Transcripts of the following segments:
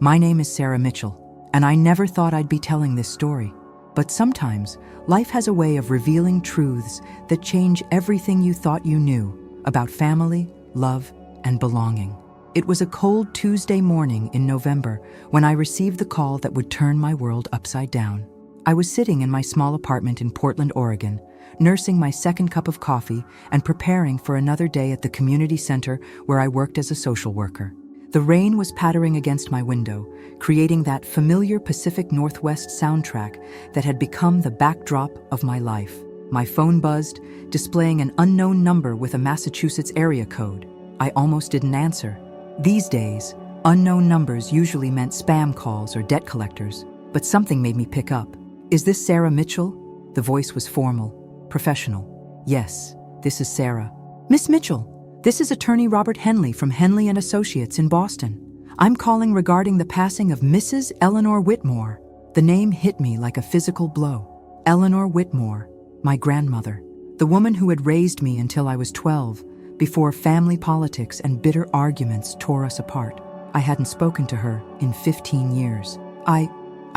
My name is Sarah Mitchell, and I never thought I'd be telling this story. But sometimes, life has a way of revealing truths that change everything you thought you knew about family, love, and belonging. It was a cold Tuesday morning in November when I received the call that would turn my world upside down. I was sitting in my small apartment in Portland, Oregon, nursing my second cup of coffee and preparing for another day at the community center where I worked as a social worker. The rain was pattering against my window, creating that familiar Pacific Northwest soundtrack that had become the backdrop of my life. My phone buzzed, displaying an unknown number with a Massachusetts area code. I almost didn't answer. These days, unknown numbers usually meant spam calls or debt collectors, but something made me pick up. "Is this Sarah Mitchell?" The voice was formal, professional. "Yes, this is Sarah." "Miss Mitchell, this is attorney Robert Henley from Henley & Associates in Boston. I'm calling regarding the passing of Mrs. Eleanor Whitmore." The name hit me like a physical blow. Eleanor Whitmore, my grandmother, the woman who had raised me until I was 12, before family politics and bitter arguments tore us apart. I hadn't spoken to her in 15 years. I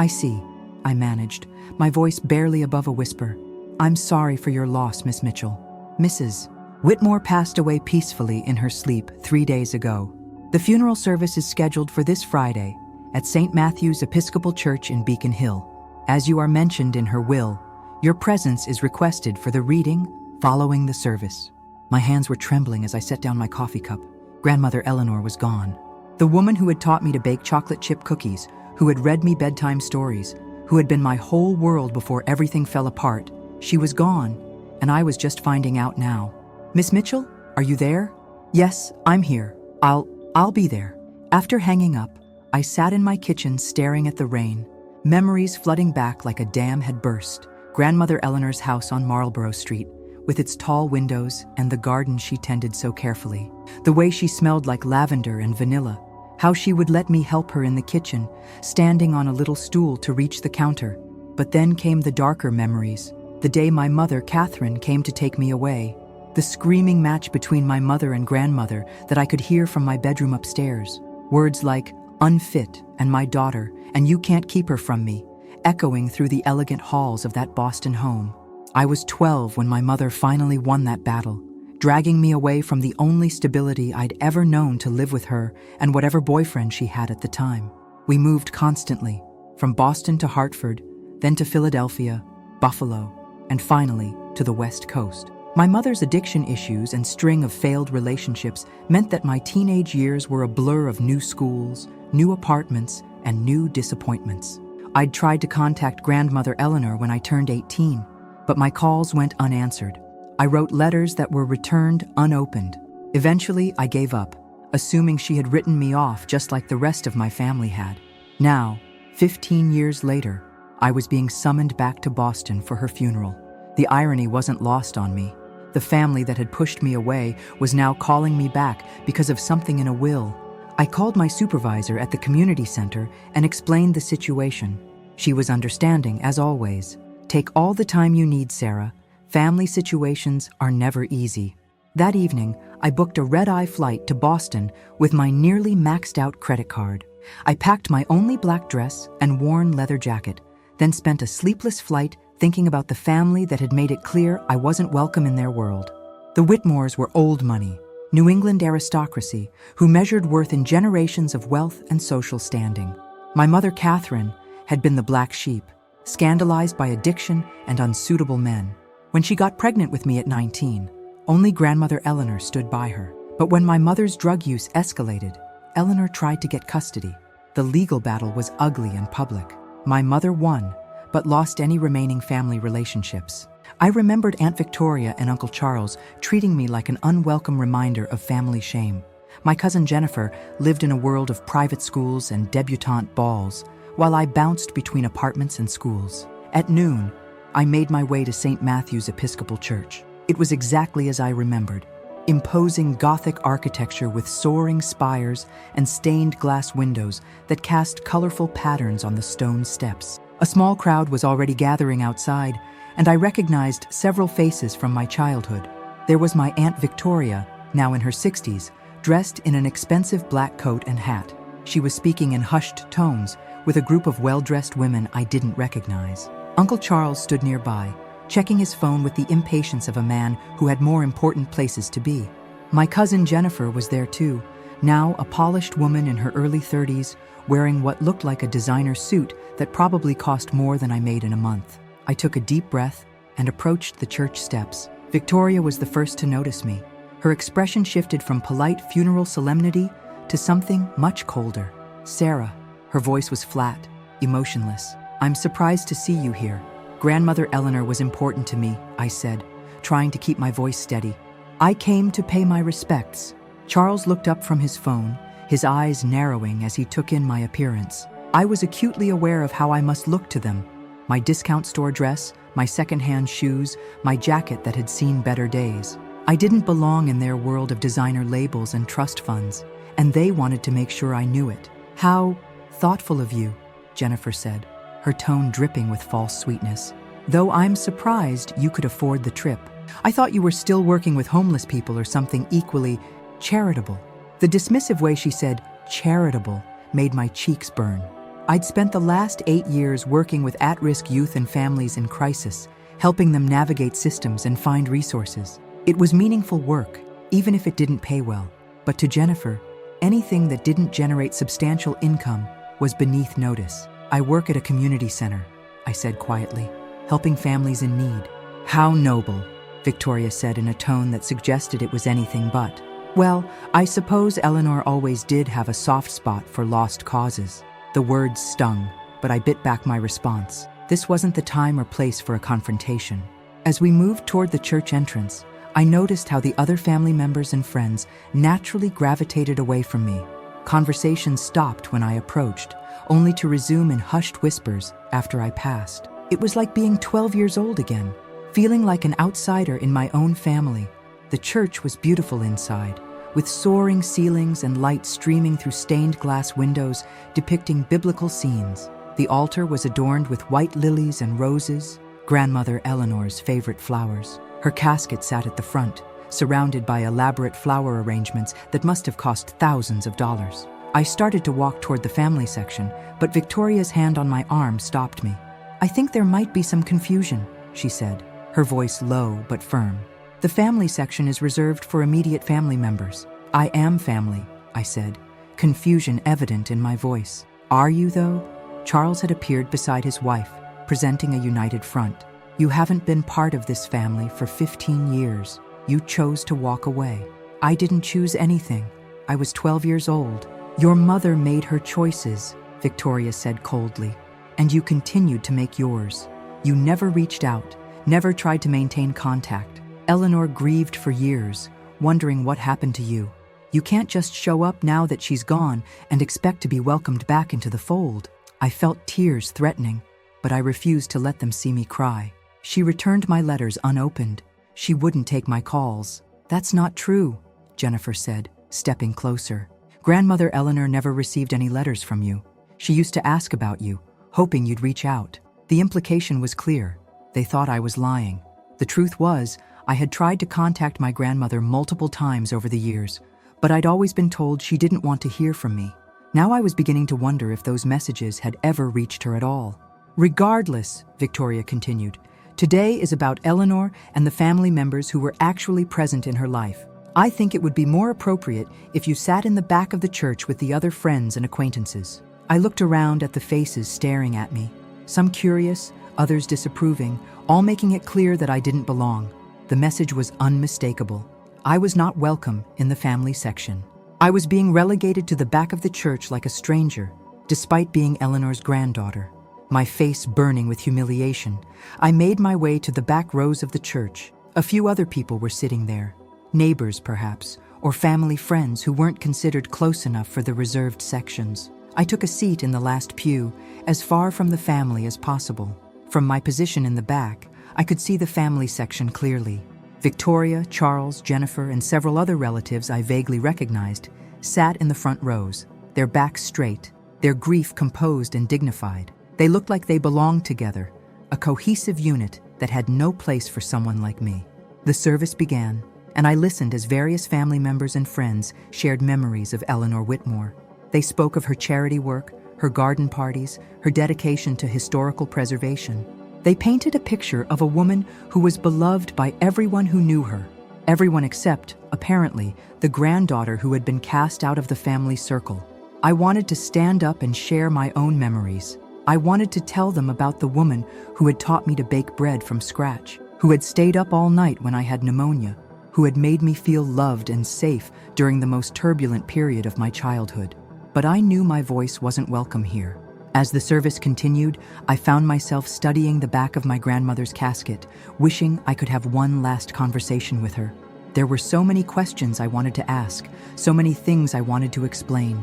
see, I managed, my voice barely above a whisper. "I'm sorry for your loss, Miss Mitchell. Mrs. Whitmore passed away peacefully in her sleep 3 days ago. The funeral service is scheduled for this Friday at St. Matthew's Episcopal Church in Beacon Hill. As you are mentioned in her will, your presence is requested for the reading following the service." My hands were trembling as I set down my coffee cup. Grandmother Eleanor was gone. The woman who had taught me to bake chocolate chip cookies, who had read me bedtime stories, who had been my whole world before everything fell apart, she was gone, and I was just finding out now. "Miss Mitchell, are you there?" "Yes, I'm here. I'll be there." After hanging up, I sat in my kitchen staring at the rain, memories flooding back like a dam had burst. Grandmother Eleanor's house on Marlborough Street, with its tall windows and the garden she tended so carefully. The way she smelled like lavender and vanilla, how she would let me help her in the kitchen, standing on a little stool to reach the counter. But then came the darker memories, the day my mother, Catherine, came to take me away. The screaming match between my mother and grandmother that I could hear from my bedroom upstairs. Words like "unfit" and "my daughter" and "you can't keep her from me," echoing through the elegant halls of that Boston home. I was 12 when my mother finally won that battle, dragging me away from the only stability I'd ever known to live with her and whatever boyfriend she had at the time. We moved constantly, from Boston to Hartford, then to Philadelphia, Buffalo, and finally to the West Coast. My mother's addiction issues and string of failed relationships meant that my teenage years were a blur of new schools, new apartments, and new disappointments. I'd tried to contact grandmother Eleanor when I turned 18, but my calls went unanswered. I wrote letters that were returned unopened. Eventually, I gave up, assuming she had written me off just like the rest of my family had. Now, 15 years later, I was being summoned back to Boston for her funeral. The irony wasn't lost on me. The family that had pushed me away was now calling me back because of something in a will. I called my supervisor at the community center and explained the situation. She was understanding, as always. "Take all the time you need, Sarah. Family situations are never easy." That evening, I booked a red-eye flight to Boston with my nearly maxed-out credit card. I packed my only black dress and worn leather jacket, then spent a sleepless flight thinking about the family that had made it clear I wasn't welcome in their world. The Whitmores were old money, New England aristocracy, who measured worth in generations of wealth and social standing. My mother, Catherine, had been the black sheep, scandalized by addiction and unsuitable men. When she got pregnant with me at 19, only grandmother Eleanor stood by her. But when my mother's drug use escalated, Eleanor tried to get custody. The legal battle was ugly and public. My mother won, but lost any remaining family relationships. I remembered Aunt Victoria and Uncle Charles treating me like an unwelcome reminder of family shame. My cousin Jennifer lived in a world of private schools and debutante balls, while I bounced between apartments and schools. At noon, I made my way to St. Matthew's Episcopal Church. It was exactly as I remembered. Imposing Gothic architecture with soaring spires and stained glass windows that cast colorful patterns on the stone steps. A small crowd was already gathering outside, and I recognized several faces from my childhood. There was my Aunt Victoria, now in her 60s, dressed in an expensive black coat and hat. She was speaking in hushed tones with a group of well-dressed women I didn't recognize. Uncle Charles stood nearby, checking his phone with the impatience of a man who had more important places to be. My cousin Jennifer was there too, now a polished woman in her early 30s, wearing what looked like a designer suit that probably cost more than I made in a month. I took a deep breath and approached the church steps. Victoria was the first to notice me. Her expression shifted from polite funeral solemnity to something much colder. "Sarah," her voice was flat, emotionless. "I'm surprised to see you here. Grandmother Eleanor was important to me," I said, trying to keep my voice steady. "I came to pay my respects." Charles looked up from his phone, his eyes narrowing as he took in my appearance. I was acutely aware of how I must look to them. My discount store dress, my second-hand shoes, my jacket that had seen better days. I didn't belong in their world of designer labels and trust funds, and they wanted to make sure I knew it. "How thoughtful of you," Jennifer said, her tone dripping with false sweetness. "Though I'm surprised you could afford the trip. I thought you were still working with homeless people or something equally charitable." The dismissive way she said charitable made my cheeks burn. I'd spent the last 8 years working with at-risk youth and families in crisis, helping them navigate systems and find resources. It was meaningful work, even if it didn't pay well. But to Jennifer, anything that didn't generate substantial income was beneath notice. "I work at a community center," I said quietly, "helping families in need." "How noble," Victoria said in a tone that suggested it was anything but. "Well, I suppose Eleanor always did have a soft spot for lost causes." The words stung, but I bit back my response. This wasn't the time or place for a confrontation. As we moved toward the church entrance, I noticed how the other family members and friends naturally gravitated away from me. Conversations stopped when I approached, only to resume in hushed whispers after I passed. It was like being 12 years old again, feeling like an outsider in my own family. The church was beautiful inside, with soaring ceilings and light streaming through stained glass windows depicting biblical scenes. The altar was adorned with white lilies and roses, Grandmother Eleanor's favorite flowers. Her casket sat at the front, surrounded by elaborate flower arrangements that must have cost thousands of dollars. I started to walk toward the family section, but Victoria's hand on my arm stopped me. "I think there might be some confusion," she said, her voice low but firm. "The family section is reserved for immediate family members." "I am family," I said, confusion evident in my voice. "Are you, though?" Charles had appeared beside his wife, presenting a united front. "You haven't been part of this family for 15 years. You chose to walk away." "I didn't choose anything. I was 12 years old." "Your mother made her choices," Victoria said coldly, "and you continued to make yours. You never reached out, never tried to maintain contact. Eleanor grieved for years, wondering what happened to you. You can't just show up now that she's gone and expect to be welcomed back into the fold." I felt tears threatening, but I refused to let them see me cry. "She returned my letters unopened. She wouldn't take my calls." "That's not true," Jennifer said, stepping closer. "Grandmother Eleanor never received any letters from you. She used to ask about you, hoping you'd reach out." The implication was clear. They thought I was lying. The truth was, I had tried to contact my grandmother multiple times over the years, but I'd always been told she didn't want to hear from me. Now I was beginning to wonder if those messages had ever reached her at all. "Regardless," Victoria continued, "today is about Eleanor and the family members who were actually present in her life. I think it would be more appropriate if you sat in the back of the church with the other friends and acquaintances." I looked around at the faces staring at me, some curious, others disapproving, all making it clear that I didn't belong. The message was unmistakable. I was not welcome in the family section. I was being relegated to the back of the church like a stranger, despite being Eleanor's granddaughter. My face burning with humiliation, I made my way to the back rows of the church. A few other people were sitting there, neighbors perhaps, or family friends who weren't considered close enough for the reserved sections. I took a seat in the last pew, as far from the family as possible. From my position in the back, I could see the family section clearly. Victoria, Charles, Jennifer, and several other relatives I vaguely recognized sat in the front rows, their backs straight, their grief composed and dignified. They looked like they belonged together, a cohesive unit that had no place for someone like me. The service began, and I listened as various family members and friends shared memories of Eleanor Whitmore. They spoke of her charity work, her garden parties, her dedication to historical preservation. They painted a picture of a woman who was beloved by everyone who knew her. Everyone except, apparently, the granddaughter who had been cast out of the family circle. I wanted to stand up and share my own memories. I wanted to tell them about the woman who had taught me to bake bread from scratch, who had stayed up all night when I had pneumonia, who had made me feel loved and safe during the most turbulent period of my childhood. But I knew my voice wasn't welcome here. As the service continued, I found myself studying the back of my grandmother's casket, wishing I could have one last conversation with her. There were so many questions I wanted to ask, so many things I wanted to explain.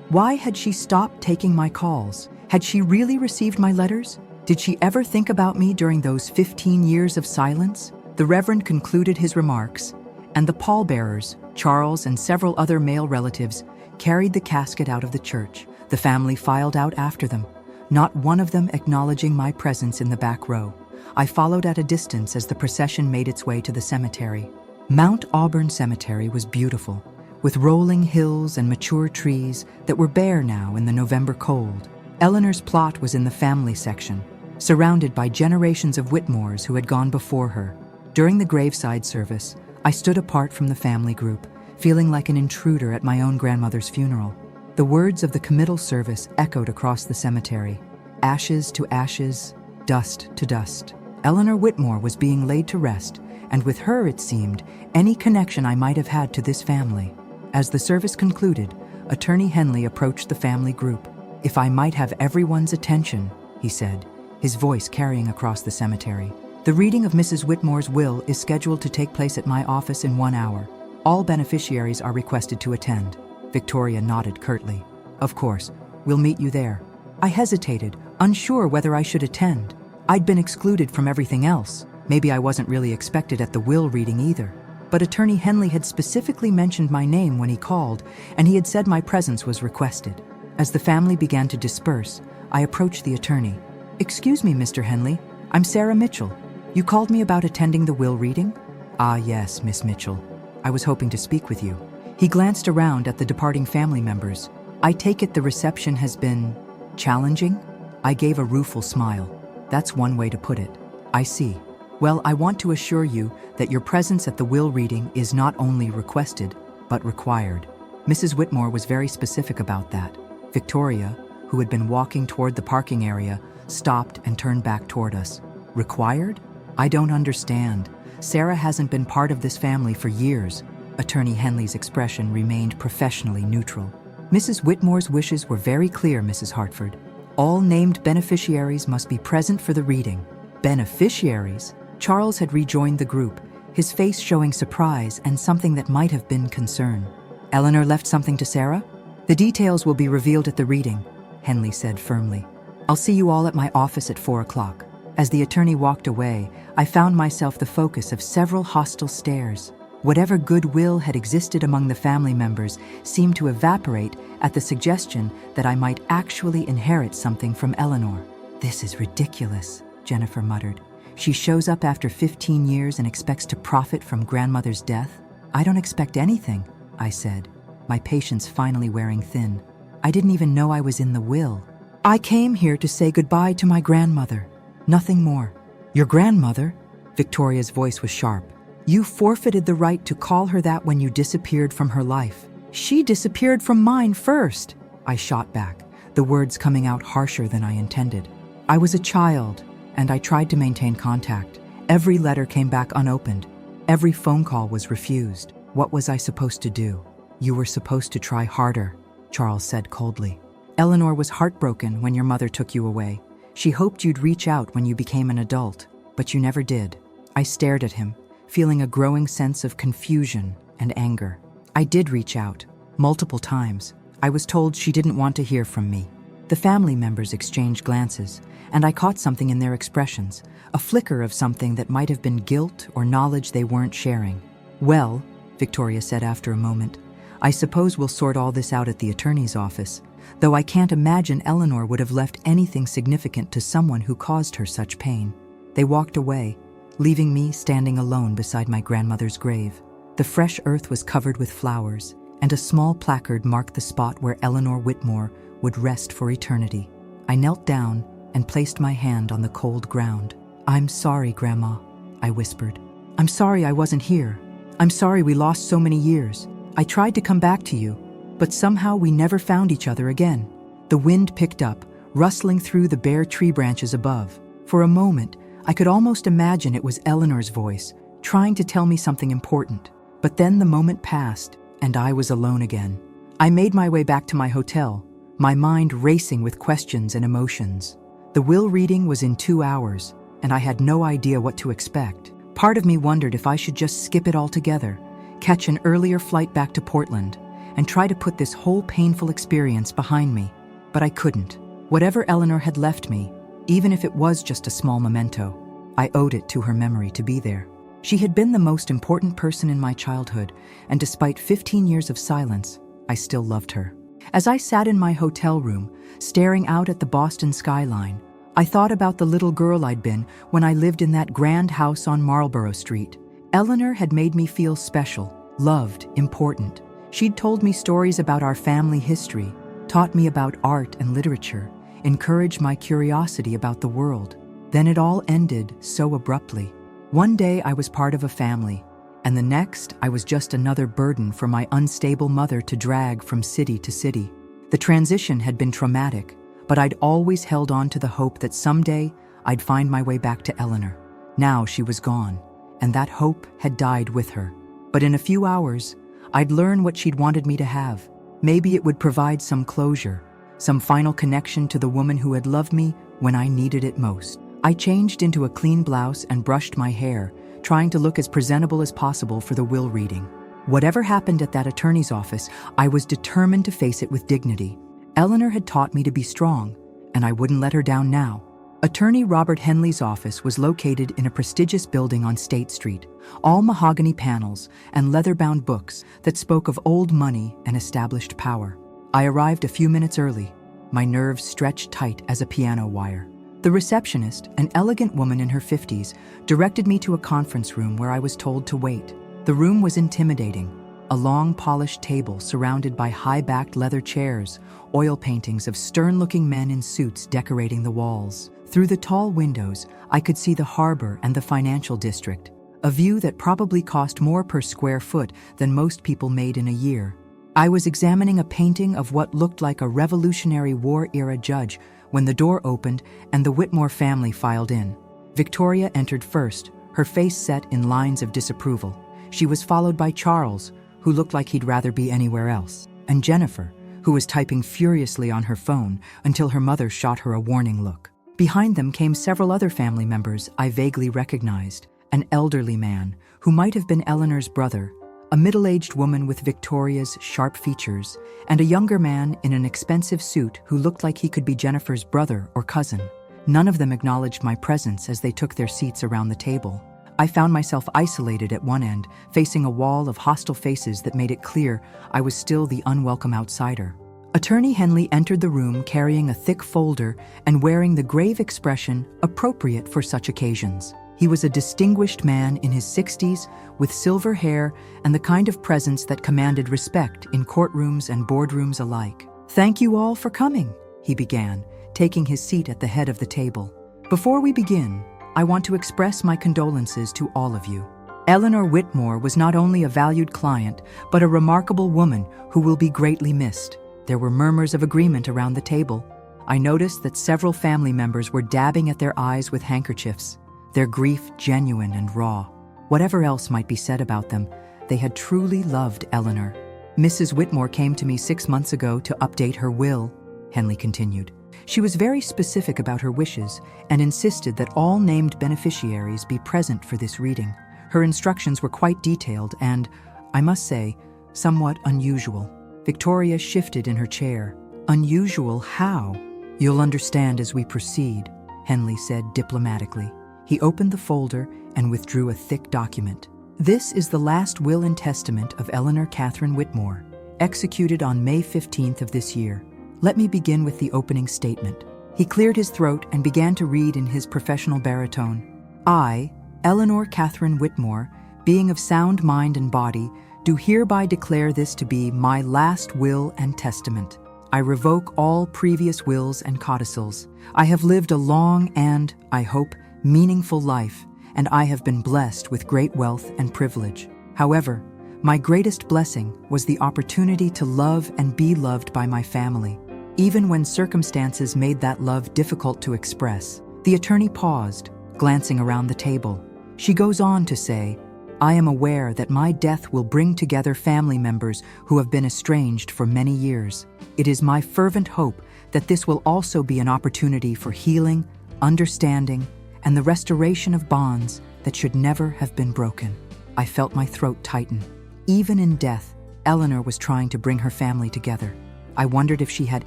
Why had she stopped taking my calls? Had she really received my letters? Did she ever think about me during those 15 years of silence? The Reverend concluded his remarks, and the pallbearers, Charles and several other male relatives, carried the casket out of the church. The family filed out after them, not one of them acknowledging my presence in the back row. I followed at a distance as the procession made its way to the cemetery. Mount Auburn Cemetery was beautiful, with rolling hills and mature trees that were bare now in the November cold. Eleanor's plot was in the family section, surrounded by generations of Whitmores who had gone before her. During the graveside service, I stood apart from the family group, feeling like an intruder at my own grandmother's funeral. The words of the committal service echoed across the cemetery. Ashes to ashes, dust to dust. Eleanor Whitmore was being laid to rest, and with her, it seemed, any connection I might have had to this family. As the service concluded, Attorney Henley approached the family group. "If I might have everyone's attention," he said, his voice carrying across the cemetery. "The reading of Mrs. Whitmore's will is scheduled to take place at my office in 1 hour. All beneficiaries are requested to attend." Victoria nodded curtly. "Of course, we'll meet you there." I hesitated, unsure whether I should attend. I'd been excluded from everything else. Maybe I wasn't really expected at the will reading either. But Attorney Henley had specifically mentioned my name when he called, and he had said my presence was requested. As the family began to disperse, I approached the attorney. "Excuse me, Mr. Henley, I'm Sarah Mitchell. You called me about attending the will reading?" "Ah, yes, Miss Mitchell. I was hoping to speak with you." He glanced around at the departing family members. "I take it the reception has been challenging?" I gave a rueful smile. "That's one way to put it." "I see. Well, I want to assure you that your presence at the will reading is not only requested, but required." Mrs. Whitmore was very specific about that. Victoria, who had been walking toward the parking area, stopped and turned back toward us. "Required? I don't understand. Sarah hasn't been part of this family for years." Attorney Henley's expression remained professionally neutral. "Mrs. Whitmore's wishes were very clear, Mrs. Hartford. All named beneficiaries must be present for the reading." "Beneficiaries?" Charles had rejoined the group, his face showing surprise and something that might have been concern. "Eleanor left something to Sarah?" "The details will be revealed at the reading," Henley said firmly. "I'll see you all at my office at 4 o'clock. As the attorney walked away, I found myself the focus of several hostile stares. Whatever goodwill had existed among the family members seemed to evaporate at the suggestion that I might actually inherit something from Eleanor. "This is ridiculous," Jennifer muttered. "She shows up after 15 years and expects to profit from grandmother's death." "I don't expect anything," I said, my patience finally wearing thin. "I didn't even know I was in the will. I came here to say goodbye to my grandmother. Nothing more." "Your grandmother?" Victoria's voice was sharp. "You forfeited the right to call her that when you disappeared from her life." "She disappeared from mine first," I shot back, the words coming out harsher than I intended. "I was a child, and I tried to maintain contact. Every letter came back unopened. Every phone call was refused. What was I supposed to do?" "You were supposed to try harder," Charles said coldly. "Eleanor was heartbroken when your mother took you away. She hoped you'd reach out when you became an adult, but you never did." I stared at him, feeling a growing sense of confusion and anger. "I did reach out, multiple times. I was told she didn't want to hear from me." The family members exchanged glances, and I caught something in their expressions, a flicker of something that might have been guilt or knowledge they weren't sharing. "Well," Victoria said after a moment, "I suppose we'll sort all this out at the attorney's office, though I can't imagine Eleanor would have left anything significant to someone who caused her such pain." They walked away, leaving me standing alone beside my grandmother's grave. The fresh earth was covered with flowers, and a small placard marked the spot where Eleanor Whitmore would rest for eternity. I knelt down and placed my hand on the cold ground. "I'm sorry, Grandma," I whispered. "I'm sorry I wasn't here. I'm sorry we lost so many years. I tried to come back to you, but somehow we never found each other again." The wind picked up, rustling through the bare tree branches above. For a moment, I could almost imagine it was Eleanor's voice, trying to tell me something important. But then the moment passed, and I was alone again. I made my way back to my hotel, my mind racing with questions and emotions. The will reading was in 2 hours, and I had no idea what to expect. Part of me wondered if I should just skip it altogether, catch an earlier flight back to Portland, and try to put this whole painful experience behind me. But I couldn't. Whatever Eleanor had left me, even if it was just a small memento, I owed it to her memory to be there. She had been the most important person in my childhood, and despite 15 years of silence, I still loved her. As I sat in my hotel room, staring out at the Boston skyline, I thought about the little girl I'd been when I lived in that grand house on Marlborough Street. Eleanor had made me feel special, loved, important. She'd told me stories about our family history, taught me about art and literature, encouraged my curiosity about the world. Then it all ended so abruptly. One day I was part of a family, and the next I was just another burden for my unstable mother to drag from city to city. The transition had been traumatic, but I'd always held on to the hope that someday I'd find my way back to Eleanor. Now she was gone, and that hope had died with her. But in a few hours, I'd learn what she'd wanted me to have. Maybe it would provide some closure, some final connection to the woman who had loved me when I needed it most. I changed into a clean blouse and brushed my hair, trying to look as presentable as possible for the will reading. Whatever happened at that attorney's office, I was determined to face it with dignity. Eleanor had taught me to be strong, and I wouldn't let her down now. Attorney Robert Henley's office was located in a prestigious building on State Street, all mahogany panels and leather-bound books that spoke of old money and established power. I arrived a few minutes early, my nerves stretched tight as a piano wire. The receptionist, an elegant woman in her 50s, directed me to a conference room where I was told to wait. The room was intimidating. A long, polished table surrounded by high-backed leather chairs, oil paintings of stern-looking men in suits decorating the walls. Through the tall windows, I could see the harbor and the financial district, a view that probably cost more per square foot than most people made in a year. I was examining a painting of what looked like a Revolutionary War-era judge when the door opened and the Whitmore family filed in. Victoria entered first, her face set in lines of disapproval. She was followed by Charles, who looked like he'd rather be anywhere else, and Jennifer, who was typing furiously on her phone until her mother shot her a warning look. Behind them came several other family members I vaguely recognized, an elderly man, who might have been Eleanor's brother, a middle-aged woman with Victoria's sharp features, and a younger man in an expensive suit who looked like he could be Jennifer's brother or cousin. None of them acknowledged my presence as they took their seats around the table. I found myself isolated at one end, facing a wall of hostile faces that made it clear I was still the unwelcome outsider. Attorney Henley entered the room carrying a thick folder and wearing the grave expression appropriate for such occasions. He was a distinguished man in his 60s with silver hair and the kind of presence that commanded respect in courtrooms and boardrooms alike. "Thank you all for coming," he began, taking his seat at the head of the table. "Before we begin, I want to express my condolences to all of you. Eleanor Whitmore was not only a valued client, but a remarkable woman who will be greatly missed." There were murmurs of agreement around the table. I noticed that several family members were dabbing at their eyes with handkerchiefs, their grief genuine and raw. Whatever else might be said about them, they had truly loved Eleanor. "Mrs. Whitmore came to me 6 months ago to update her will," Henley continued. "She was very specific about her wishes and insisted that all named beneficiaries be present for this reading. Her instructions were quite detailed and, I must say, somewhat unusual." Victoria shifted in her chair. "Unusual how?" "You'll understand as we proceed," Henley said diplomatically. He opened the folder and withdrew a thick document. "This is the last will and testament of Eleanor Catherine Whitmore, executed on May 15th of this year. Let me begin with the opening statement." He cleared his throat and began to read in his professional baritone. "I, Eleanor Catherine Whitmore, being of sound mind and body, do hereby declare this to be my last will and testament. I revoke all previous wills and codicils. I have lived a long and, I hope, meaningful life, and I have been blessed with great wealth and privilege. However, my greatest blessing was the opportunity to love and be loved by my family, even when circumstances made that love difficult to express. The attorney paused, glancing around the table. She goes on to say, I am aware that my death will bring together family members who have been estranged for many years. It is my fervent hope that this will also be an opportunity for healing, understanding, and the restoration of bonds that should never have been broken. I felt my throat tighten. Even in death, Eleanor was trying to bring her family together. I wondered if she had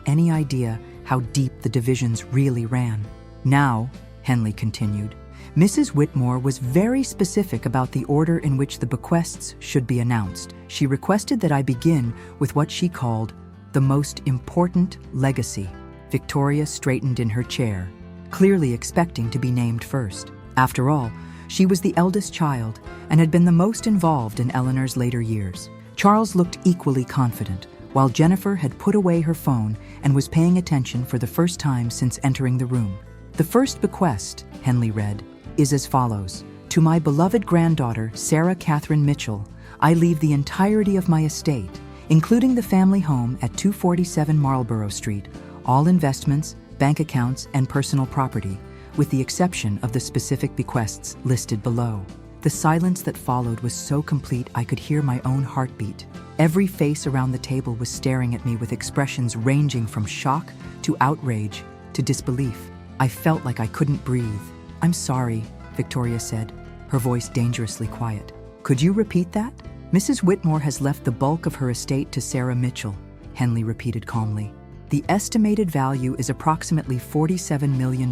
any idea how deep the divisions really ran. Now, Henley continued, Mrs. Whitmore was very specific about the order in which the bequests should be announced. She requested that I begin with what she called the most important legacy. Victoria straightened in her chair, clearly expecting to be named first. After all, she was the eldest child and had been the most involved in Eleanor's later years. Charles looked equally confident, while Jennifer had put away her phone and was paying attention for the first time since entering the room. The first bequest, Henley read, is as follows. To my beloved granddaughter, Sarah Catherine Mitchell, I leave the entirety of my estate, including the family home at 247 Marlborough Street, all investments, bank accounts, and personal property, with the exception of the specific bequests listed below. The silence that followed was so complete I could hear my own heartbeat. Every face around the table was staring at me with expressions ranging from shock to outrage to disbelief. I felt like I couldn't breathe. I'm sorry, Victoria said, her voice dangerously quiet. Could you repeat that? Mrs. Whitmore has left the bulk of her estate to Sarah Mitchell, Henley repeated calmly. The estimated value is approximately $47 million.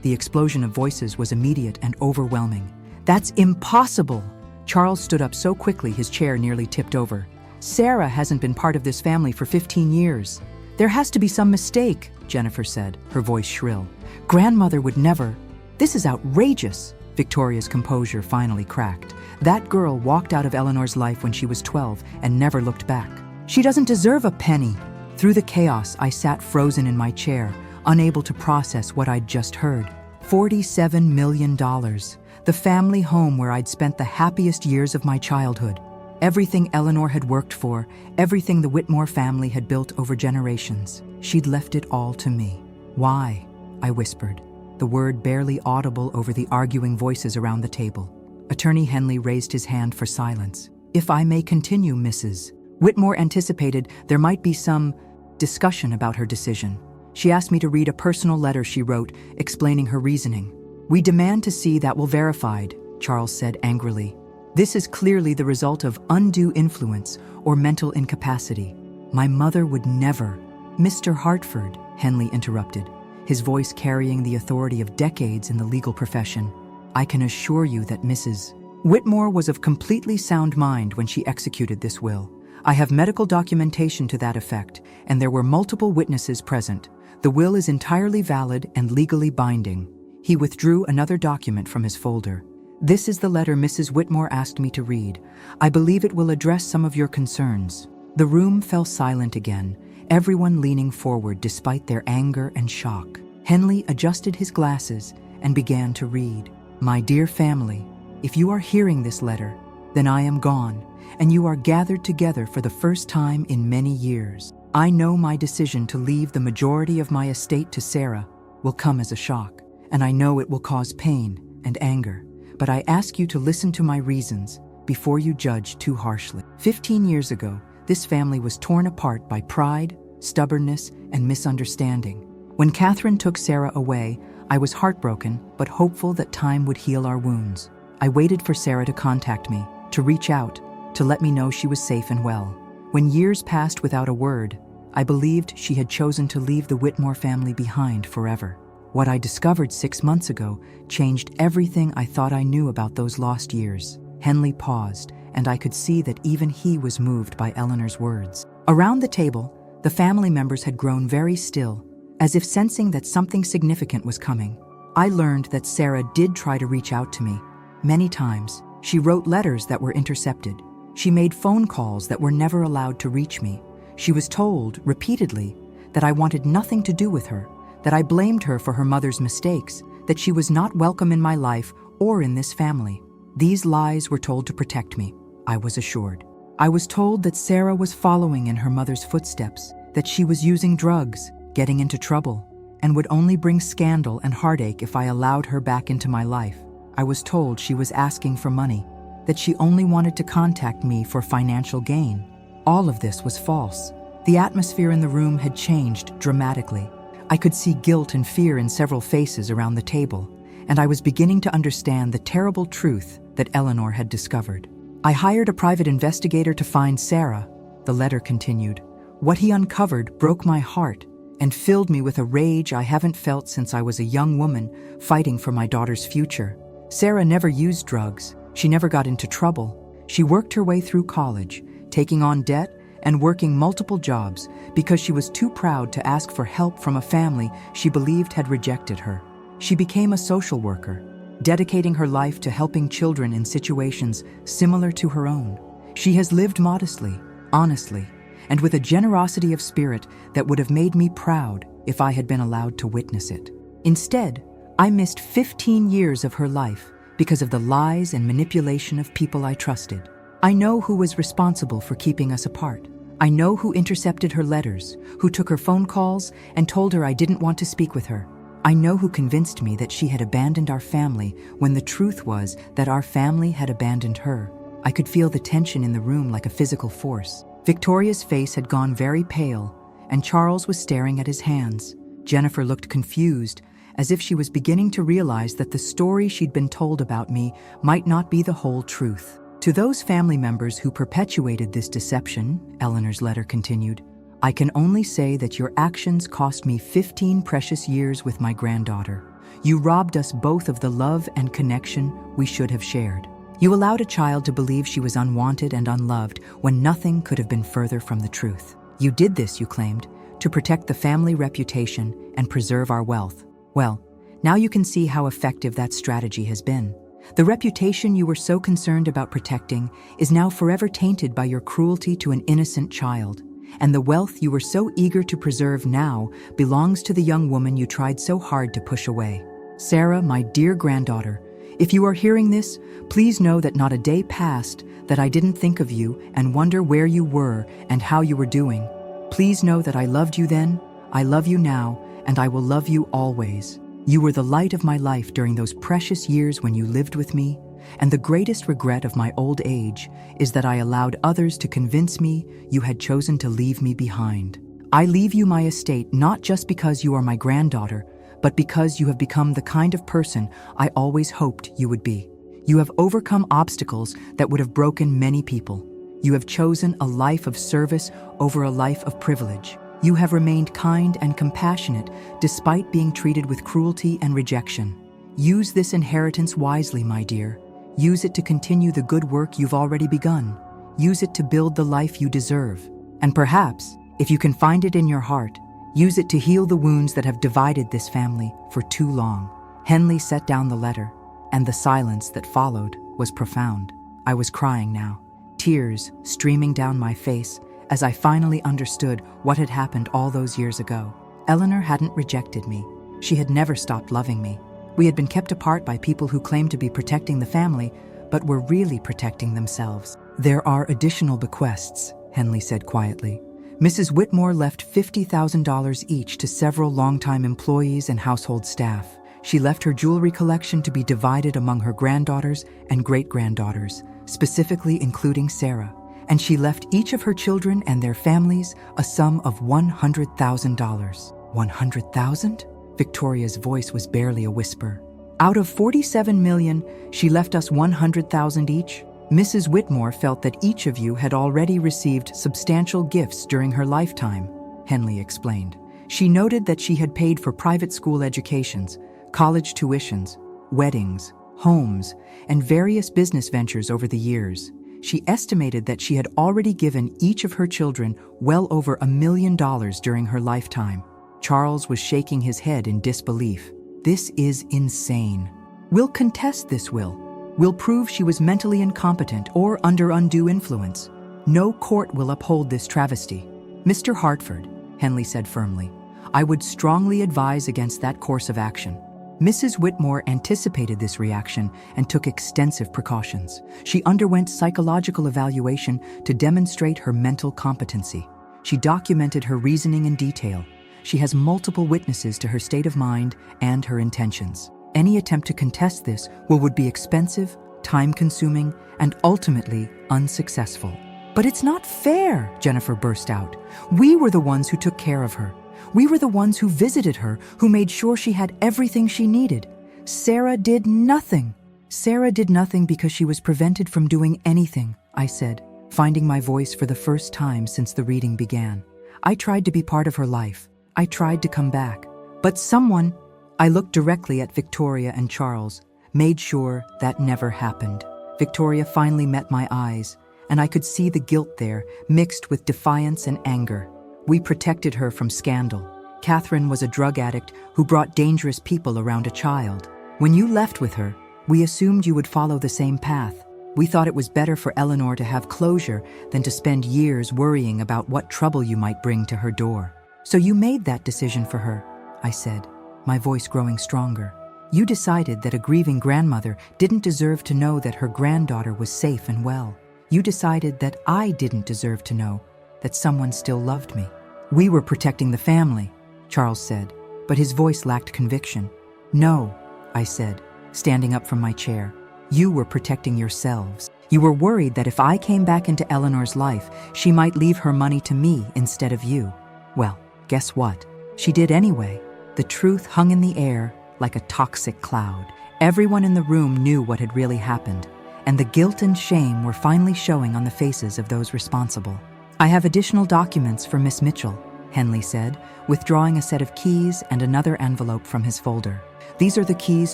The explosion of voices was immediate and overwhelming. That's impossible! Charles stood up so quickly his chair nearly tipped over. Sarah hasn't been part of this family for 15 years. There has to be some mistake, Jennifer said, her voice shrill. Grandmother would never. This is outrageous. Victoria's composure finally cracked. That girl walked out of Eleanor's life when she was 12 and never looked back. She doesn't deserve a penny. Through the chaos, I sat frozen in my chair, unable to process what I'd just heard. $47 million. The family home where I'd spent the happiest years of my childhood. Everything Eleanor had worked for, everything the Whitmore family had built over generations. She'd left it all to me. Why? I whispered, the word barely audible over the arguing voices around the table. Attorney Henley raised his hand for silence. If I may continue, Mrs. Whitmore anticipated there might be some discussion about her decision. She asked me to read a personal letter she wrote explaining her reasoning. We demand to see that will verified, Charles said angrily. This is clearly the result of undue influence or mental incapacity. My mother would never. Mr. Hartford, Henley interrupted, his voice carrying the authority of decades in the legal profession. I can assure you that Mrs. Whitmore was of completely sound mind when she executed this will. I have medical documentation to that effect, and there were multiple witnesses present. The will is entirely valid and legally binding. He withdrew another document from his folder. This is the letter Mrs. Whitmore asked me to read. I believe it will address some of your concerns. The room fell silent again, everyone leaning forward despite their anger and shock. Henley adjusted his glasses and began to read. My dear family, if you are hearing this letter, then I am gone, and you are gathered together for the first time in many years. I know my decision to leave the majority of my estate to Sarah will come as a shock, and I know it will cause pain and anger. But I ask you to listen to my reasons before you judge too harshly. 15 years ago, this family was torn apart by pride, stubbornness, and misunderstanding. When Catherine took Sarah away, I was heartbroken but hopeful that time would heal our wounds. I waited for Sarah to contact me, to reach out, to let me know she was safe and well. When years passed without a word, I believed she had chosen to leave the Whitmore family behind forever. What I discovered 6 months ago changed everything I thought I knew about those lost years. Henley paused, and I could see that even he was moved by Eleanor's words. Around the table, the family members had grown very still, as if sensing that something significant was coming. I learned that Sarah did try to reach out to me. Many times, she wrote letters that were intercepted. She made phone calls that were never allowed to reach me. She was told, repeatedly, that I wanted nothing to do with her, that I blamed her for her mother's mistakes, that she was not welcome in my life or in this family. These lies were told to protect me, I was assured. I was told that Sarah was following in her mother's footsteps, that she was using drugs, getting into trouble, and would only bring scandal and heartache if I allowed her back into my life. I was told she was asking for money, that she only wanted to contact me for financial gain. All of this was false. The atmosphere in the room had changed dramatically. I could see guilt and fear in several faces around the table, and I was beginning to understand the terrible truth that Eleanor had discovered. I hired a private investigator to find Sarah, the letter continued. What he uncovered broke my heart and filled me with a rage I haven't felt since I was a young woman fighting for my daughter's future. Sarah never used drugs. She never got into trouble. She worked her way through college, taking on debt and working multiple jobs because she was too proud to ask for help from a family she believed had rejected her. She became a social worker, dedicating her life to helping children in situations similar to her own. She has lived modestly, honestly, and with a generosity of spirit that would have made me proud if I had been allowed to witness it. Instead, I missed 15 years of her life because of the lies and manipulation of people I trusted. I know who was responsible for keeping us apart. I know who intercepted her letters, who took her phone calls and told her I didn't want to speak with her. I know who convinced me that she had abandoned our family when the truth was that our family had abandoned her. I could feel the tension in the room like a physical force. Victoria's face had gone very pale, and Charles was staring at his hands. Jennifer looked confused, as if she was beginning to realize that the story she'd been told about me might not be the whole truth. To those family members who perpetuated this deception, Eleanor's letter continued, I can only say that your actions cost me 15 precious years with my granddaughter. You robbed us both of the love and connection we should have shared. You allowed a child to believe she was unwanted and unloved when nothing could have been further from the truth. You did this, you claimed, to protect the family reputation and preserve our wealth. Well, now you can see how effective that strategy has been. The reputation you were so concerned about protecting is now forever tainted by your cruelty to an innocent child. And the wealth you were so eager to preserve now belongs to the young woman you tried so hard to push away. Sarah, my dear granddaughter, if you are hearing this, please know that not a day passed that I didn't think of you and wonder where you were and how you were doing. Please know that I loved you then, I love you now, and I will love you always. You were the light of my life during those precious years when you lived with me, and the greatest regret of my old age is that I allowed others to convince me you had chosen to leave me behind. I leave you my estate not just because you are my granddaughter, but because you have become the kind of person I always hoped you would be. You have overcome obstacles that would have broken many people. You have chosen a life of service over a life of privilege. You have remained kind and compassionate despite being treated with cruelty and rejection. Use this inheritance wisely, my dear. Use it to continue the good work you've already begun. Use it to build the life you deserve. And perhaps, if you can find it in your heart, use it to heal the wounds that have divided this family for too long. Henley set down the letter, and the silence that followed was profound. I was crying now, tears streaming down my face as I finally understood what had happened all those years ago. Eleanor hadn't rejected me. She had never stopped loving me. We had been kept apart by people who claimed to be protecting the family, but were really protecting themselves. There are additional bequests, Henley said quietly. Mrs. Whitmore left $50,000 each to several longtime employees and household staff. She left her jewelry collection to be divided among her granddaughters and great-granddaughters, specifically including Sarah. And she left each of her children and their families a sum of $100,000. $100,000? Victoria's voice was barely a whisper. Out of $47 million, she left us $100,000 each. Mrs. Whitmore felt that each of you had already received substantial gifts during her lifetime, Henley explained. She noted that she had paid for private school educations, college tuitions, weddings, homes, and various business ventures over the years. She estimated that she had already given each of her children well over $1 million during her lifetime. Charles was shaking his head in disbelief. This is insane. We'll contest this will. We'll prove she was mentally incompetent or under undue influence. No court will uphold this travesty. Mr. Hartford, Henley said firmly, I would strongly advise against that course of action. Mrs. Whitmore anticipated this reaction and took extensive precautions. She underwent psychological evaluation to demonstrate her mental competency. She documented her reasoning in detail. She has multiple witnesses to her state of mind and her intentions. Any attempt to contest this would be expensive, time-consuming, and ultimately unsuccessful. But it's not fair, Jennifer burst out. We were the ones who took care of her. We were the ones who visited her, who made sure she had everything she needed. Sarah did nothing. Sarah did nothing because she was prevented from doing anything, I said, finding my voice for the first time since the reading began. I tried to be part of her life. I tried to come back. But someone, I looked directly at Victoria and Charles, made sure that never happened. Victoria finally met my eyes, and I could see the guilt there, mixed with defiance and anger. We protected her from scandal. Catherine was a drug addict who brought dangerous people around a child. When you left with her, we assumed you would follow the same path. We thought it was better for Eleanor to have closure than to spend years worrying about what trouble you might bring to her door. So you made that decision for her, I said, my voice growing stronger. You decided that a grieving grandmother didn't deserve to know that her granddaughter was safe and well. You decided that I didn't deserve to know that someone still loved me. We were protecting the family, Charles said, but his voice lacked conviction. No, I said, standing up from my chair. You were protecting yourselves. You were worried that if I came back into Eleanor's life, she might leave her money to me instead of you. Well, guess what? She did anyway. The truth hung in the air like a toxic cloud. Everyone in the room knew what had really happened, and the guilt and shame were finally showing on the faces of those responsible. I have additional documents for Miss Mitchell, Henley said, withdrawing a set of keys and another envelope from his folder. These are the keys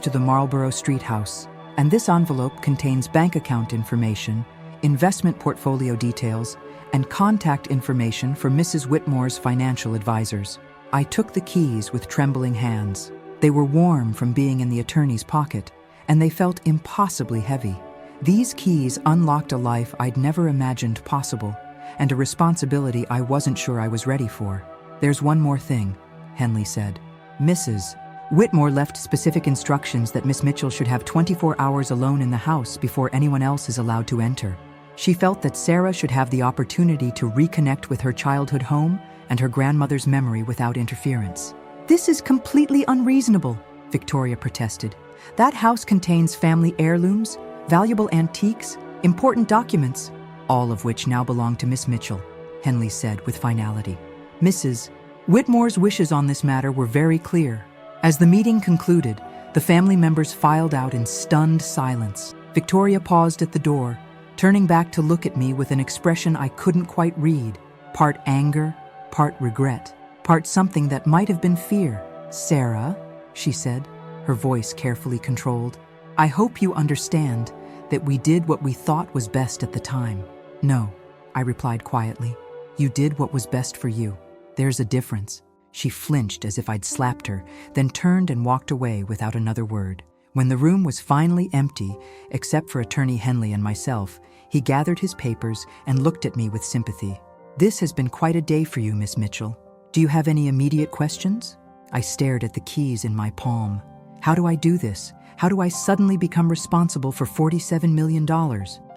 to the Marlborough Street house, and this envelope contains bank account information, investment portfolio details, and contact information for Mrs. Whitmore's financial advisors. I took the keys with trembling hands. They were warm from being in the attorney's pocket, and they felt impossibly heavy. These keys unlocked a life I'd never imagined possible, and a responsibility I wasn't sure I was ready for. There's one more thing, Henley said. Mrs. Whitmore left specific instructions that Miss Mitchell should have 24 hours alone in the house before anyone else is allowed to enter. She felt that Sarah should have the opportunity to reconnect with her childhood home and her grandmother's memory without interference. This is completely unreasonable, Victoria protested. That house contains family heirlooms, valuable antiques, important documents, all of which now belong to Miss Mitchell, Henley said with finality. Mrs. Whitmore's wishes on this matter were very clear. As the meeting concluded, the family members filed out in stunned silence. Victoria paused at the door, turning back to look at me with an expression I couldn't quite read, part anger, part regret, part something that might have been fear. Sarah, she said, her voice carefully controlled, I hope you understand that we did what we thought was best at the time. No, I replied quietly. You did what was best for you. There's a difference. She flinched as if I'd slapped her, then turned and walked away without another word. When the room was finally empty, except for Attorney Henley and myself, he gathered his papers and looked at me with sympathy. This has been quite a day for you, Miss Mitchell. Do you have any immediate questions? I stared at the keys in my palm. How do I do this? How do I suddenly become responsible for $47 million?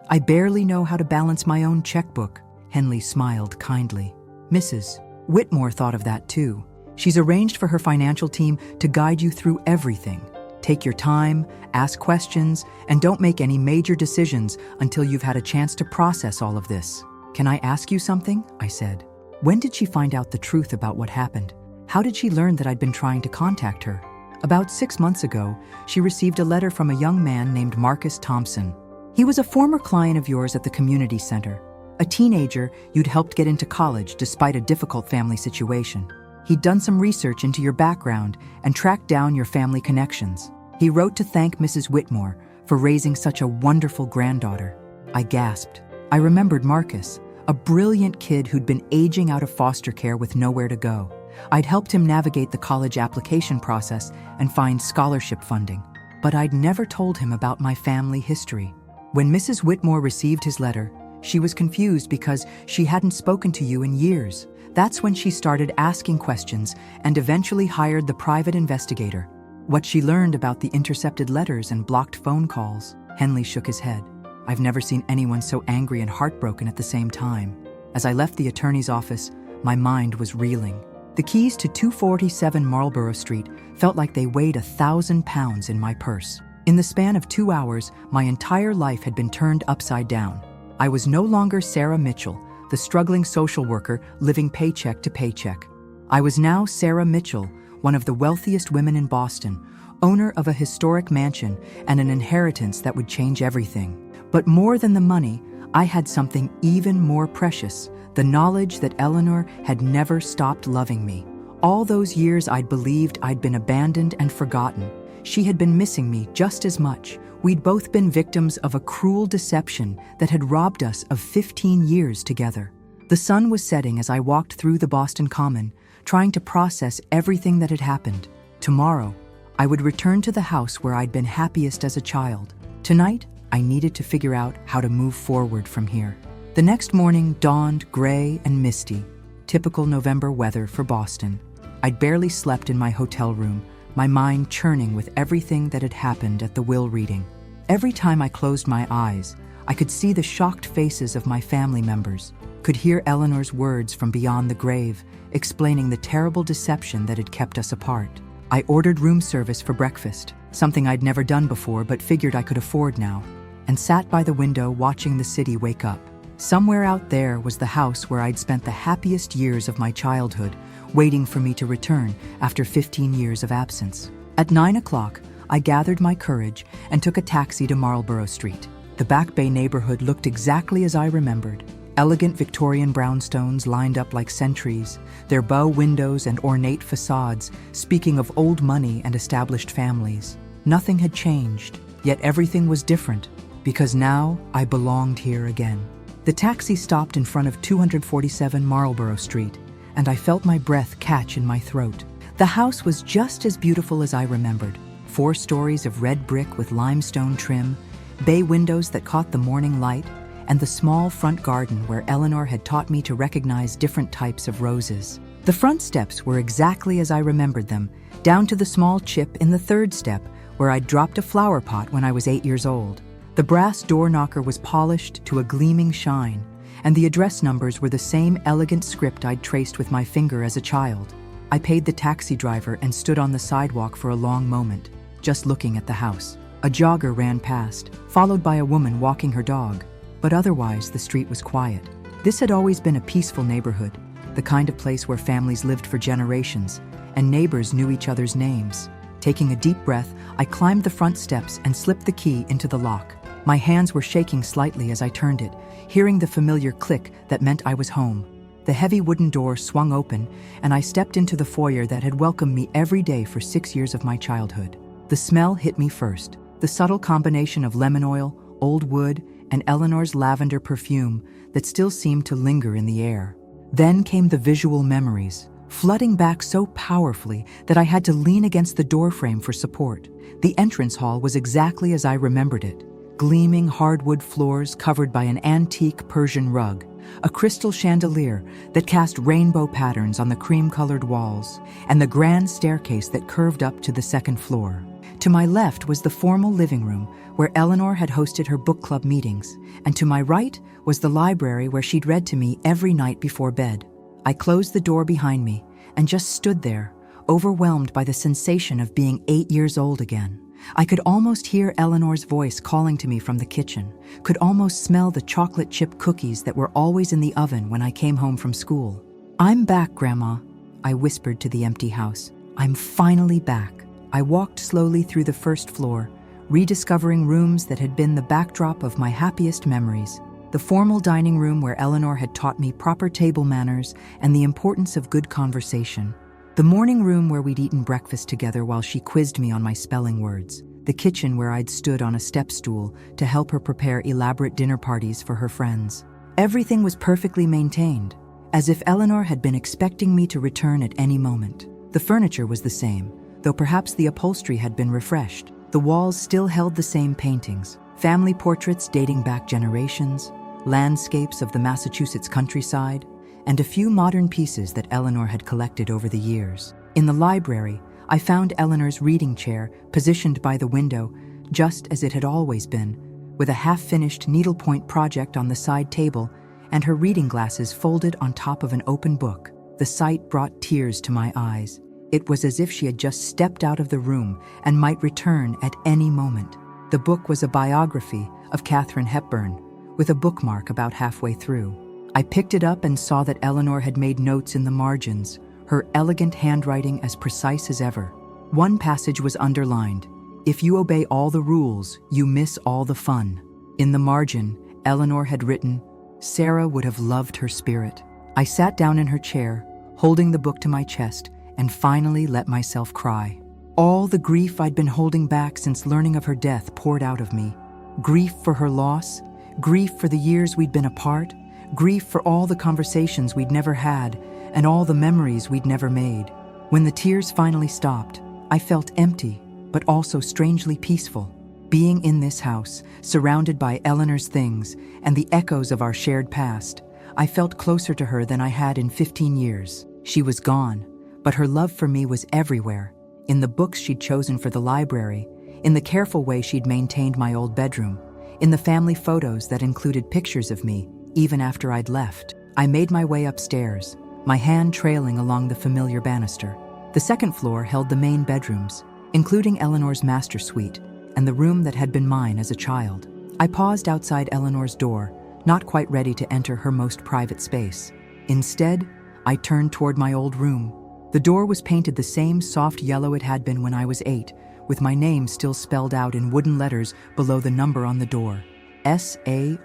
I barely know how to balance my own checkbook. Henley smiled kindly. Mrs. Whitmore thought of that too. She's arranged for her financial team to guide you through everything. Take your time, ask questions, and don't make any major decisions until you've had a chance to process all of this. Can I ask you something? I said. When did she find out the truth about what happened? How did she learn that I'd been trying to contact her? About 6 months ago, she received a letter from a young man named Marcus Thompson. He was a former client of yours at the community center, a teenager you'd helped get into college despite a difficult family situation. He'd done some research into your background and tracked down your family connections. He wrote to thank Mrs. Whitmore for raising such a wonderful granddaughter. I gasped. I remembered Marcus, a brilliant kid who'd been aging out of foster care with nowhere to go. I'd helped him navigate the college application process and find scholarship funding. but I'd never told him about my family history. When Mrs. Whitmore received his letter, she was confused because she hadn't spoken to you in years. That's when she started asking questions and eventually hired the private investigator. What she learned about the intercepted letters and blocked phone calls. Henley shook his head. I've never seen anyone so angry and heartbroken at the same time. As I left the attorney's office, my mind was reeling. The keys to 247 Marlborough Street felt like they weighed 1,000 pounds in my purse. In the span of 2 hours, my entire life had been turned upside down. I was no longer Sarah Mitchell, the struggling social worker living paycheck to paycheck. I was now Sarah Mitchell, one of the wealthiest women in Boston, owner of a historic mansion and an inheritance that would change everything. But more than the money, I had something even more precious, the knowledge that Eleanor had never stopped loving me. All those years I'd believed I'd been abandoned and forgotten. She had been missing me just as much. We'd both been victims of a cruel deception that had robbed us of 15 years together. The sun was setting as I walked through the Boston Common, trying to process everything that had happened. Tomorrow, I would return to the house where I'd been happiest as a child. Tonight, I needed to figure out how to move forward from here. The next morning dawned gray and misty, typical November weather for Boston. I'd barely slept in my hotel room, my mind churning with everything that had happened at the will reading. Every time I closed my eyes, I could see the shocked faces of my family members, could hear Eleanor's words from beyond the grave, explaining the terrible deception that had kept us apart. I ordered room service for breakfast, something I'd never done before but figured I could afford now, and sat by the window watching the city wake up. Somewhere out there was the house where I'd spent the happiest years of my childhood, waiting for me to return after 15 years of absence. At 9 o'clock, I gathered my courage and took a taxi to Marlborough Street. The Back Bay neighborhood looked exactly as I remembered. Elegant Victorian brownstones lined up like sentries, their bow windows and ornate facades speaking of old money and established families. Nothing had changed, yet everything was different, because now I belonged here again. The taxi stopped in front of 247 Marlborough Street, and I felt my breath catch in my throat. The house was just as beautiful as I remembered. 4 stories of red brick with limestone trim, bay windows that caught the morning light, and the small front garden where Eleanor had taught me to recognize different types of roses. The front steps were exactly as I remembered them, down to the small chip in the 3rd step where I'd dropped a flower pot when I was 8 years old. The brass door knocker was polished to a gleaming shine, and the address numbers were the same elegant script I'd traced with my finger as a child. I paid the taxi driver and stood on the sidewalk for a long moment, just looking at the house. A jogger ran past, followed by a woman walking her dog, but otherwise the street was quiet. This had always been a peaceful neighborhood, the kind of place where families lived for generations, and neighbors knew each other's names. Taking a deep breath, I climbed the front steps and slipped the key into the lock. My hands were shaking slightly as I turned it, hearing the familiar click that meant I was home. The heavy wooden door swung open, and I stepped into the foyer that had welcomed me every day for 6 years of my childhood. The smell hit me first, the subtle combination of lemon oil, old wood, and Eleanor's lavender perfume that still seemed to linger in the air. Then came the visual memories, flooding back so powerfully that I had to lean against the doorframe for support. The entrance hall was exactly as I remembered it. Gleaming hardwood floors covered by an antique Persian rug, a crystal chandelier that cast rainbow patterns on the cream-colored walls, and the grand staircase that curved up to the 2nd floor. To my left was the formal living room where Eleanor had hosted her book club meetings, and to my right was the library where she'd read to me every night before bed. I closed the door behind me and just stood there, overwhelmed by the sensation of being 8 years old again. I could almost hear Eleanor's voice calling to me from the kitchen, could almost smell the chocolate chip cookies that were always in the oven when I came home from school. "I'm back, Grandma," I whispered to the empty house. "I'm finally back." I walked slowly through the 1st floor, rediscovering rooms that had been the backdrop of my happiest memories. The formal dining room where Eleanor had taught me proper table manners and the importance of good conversation. The morning room where we'd eaten breakfast together while she quizzed me on my spelling words. The kitchen where I'd stood on a step stool to help her prepare elaborate dinner parties for her friends. Everything was perfectly maintained, as if Eleanor had been expecting me to return at any moment. The furniture was the same, though perhaps the upholstery had been refreshed. The walls still held the same paintings, family portraits dating back generations, landscapes of the Massachusetts countryside, and a few modern pieces that Eleanor had collected over the years. In the library, I found Eleanor's reading chair positioned by the window, just as it had always been, with a half-finished needlepoint project on the side table and her reading glasses folded on top of an open book. The sight brought tears to my eyes. It was as if she had just stepped out of the room and might return at any moment. The book was a biography of Katharine Hepburn, with a bookmark about halfway through. I picked it up and saw that Eleanor had made notes in the margins, her elegant handwriting as precise as ever. One passage was underlined: "If you obey all the rules, you miss all the fun." In the margin, Eleanor had written, "Sarah would have loved her spirit." I sat down in her chair, holding the book to my chest, and finally let myself cry. All the grief I'd been holding back since learning of her death poured out of me. Grief for her loss, grief for the years we'd been apart, grief for all the conversations we'd never had, and all the memories we'd never made. When the tears finally stopped, I felt empty, but also strangely peaceful. Being in this house, surrounded by Eleanor's things and the echoes of our shared past, I felt closer to her than I had in 15 years. She was gone, but her love for me was everywhere. In the books she'd chosen for the library, in the careful way she'd maintained my old bedroom, in the family photos that included pictures of me, even after I'd left. I made my way upstairs, my hand trailing along the familiar banister. The second floor held the main bedrooms, including Eleanor's master suite, and the room that had been mine as a child. I paused outside Eleanor's door, not quite ready to enter her most private space. Instead, I turned toward my old room. The door was painted the same soft yellow it had been when I was 8, with my name still spelled out in wooden letters below the number on the door, Sarah.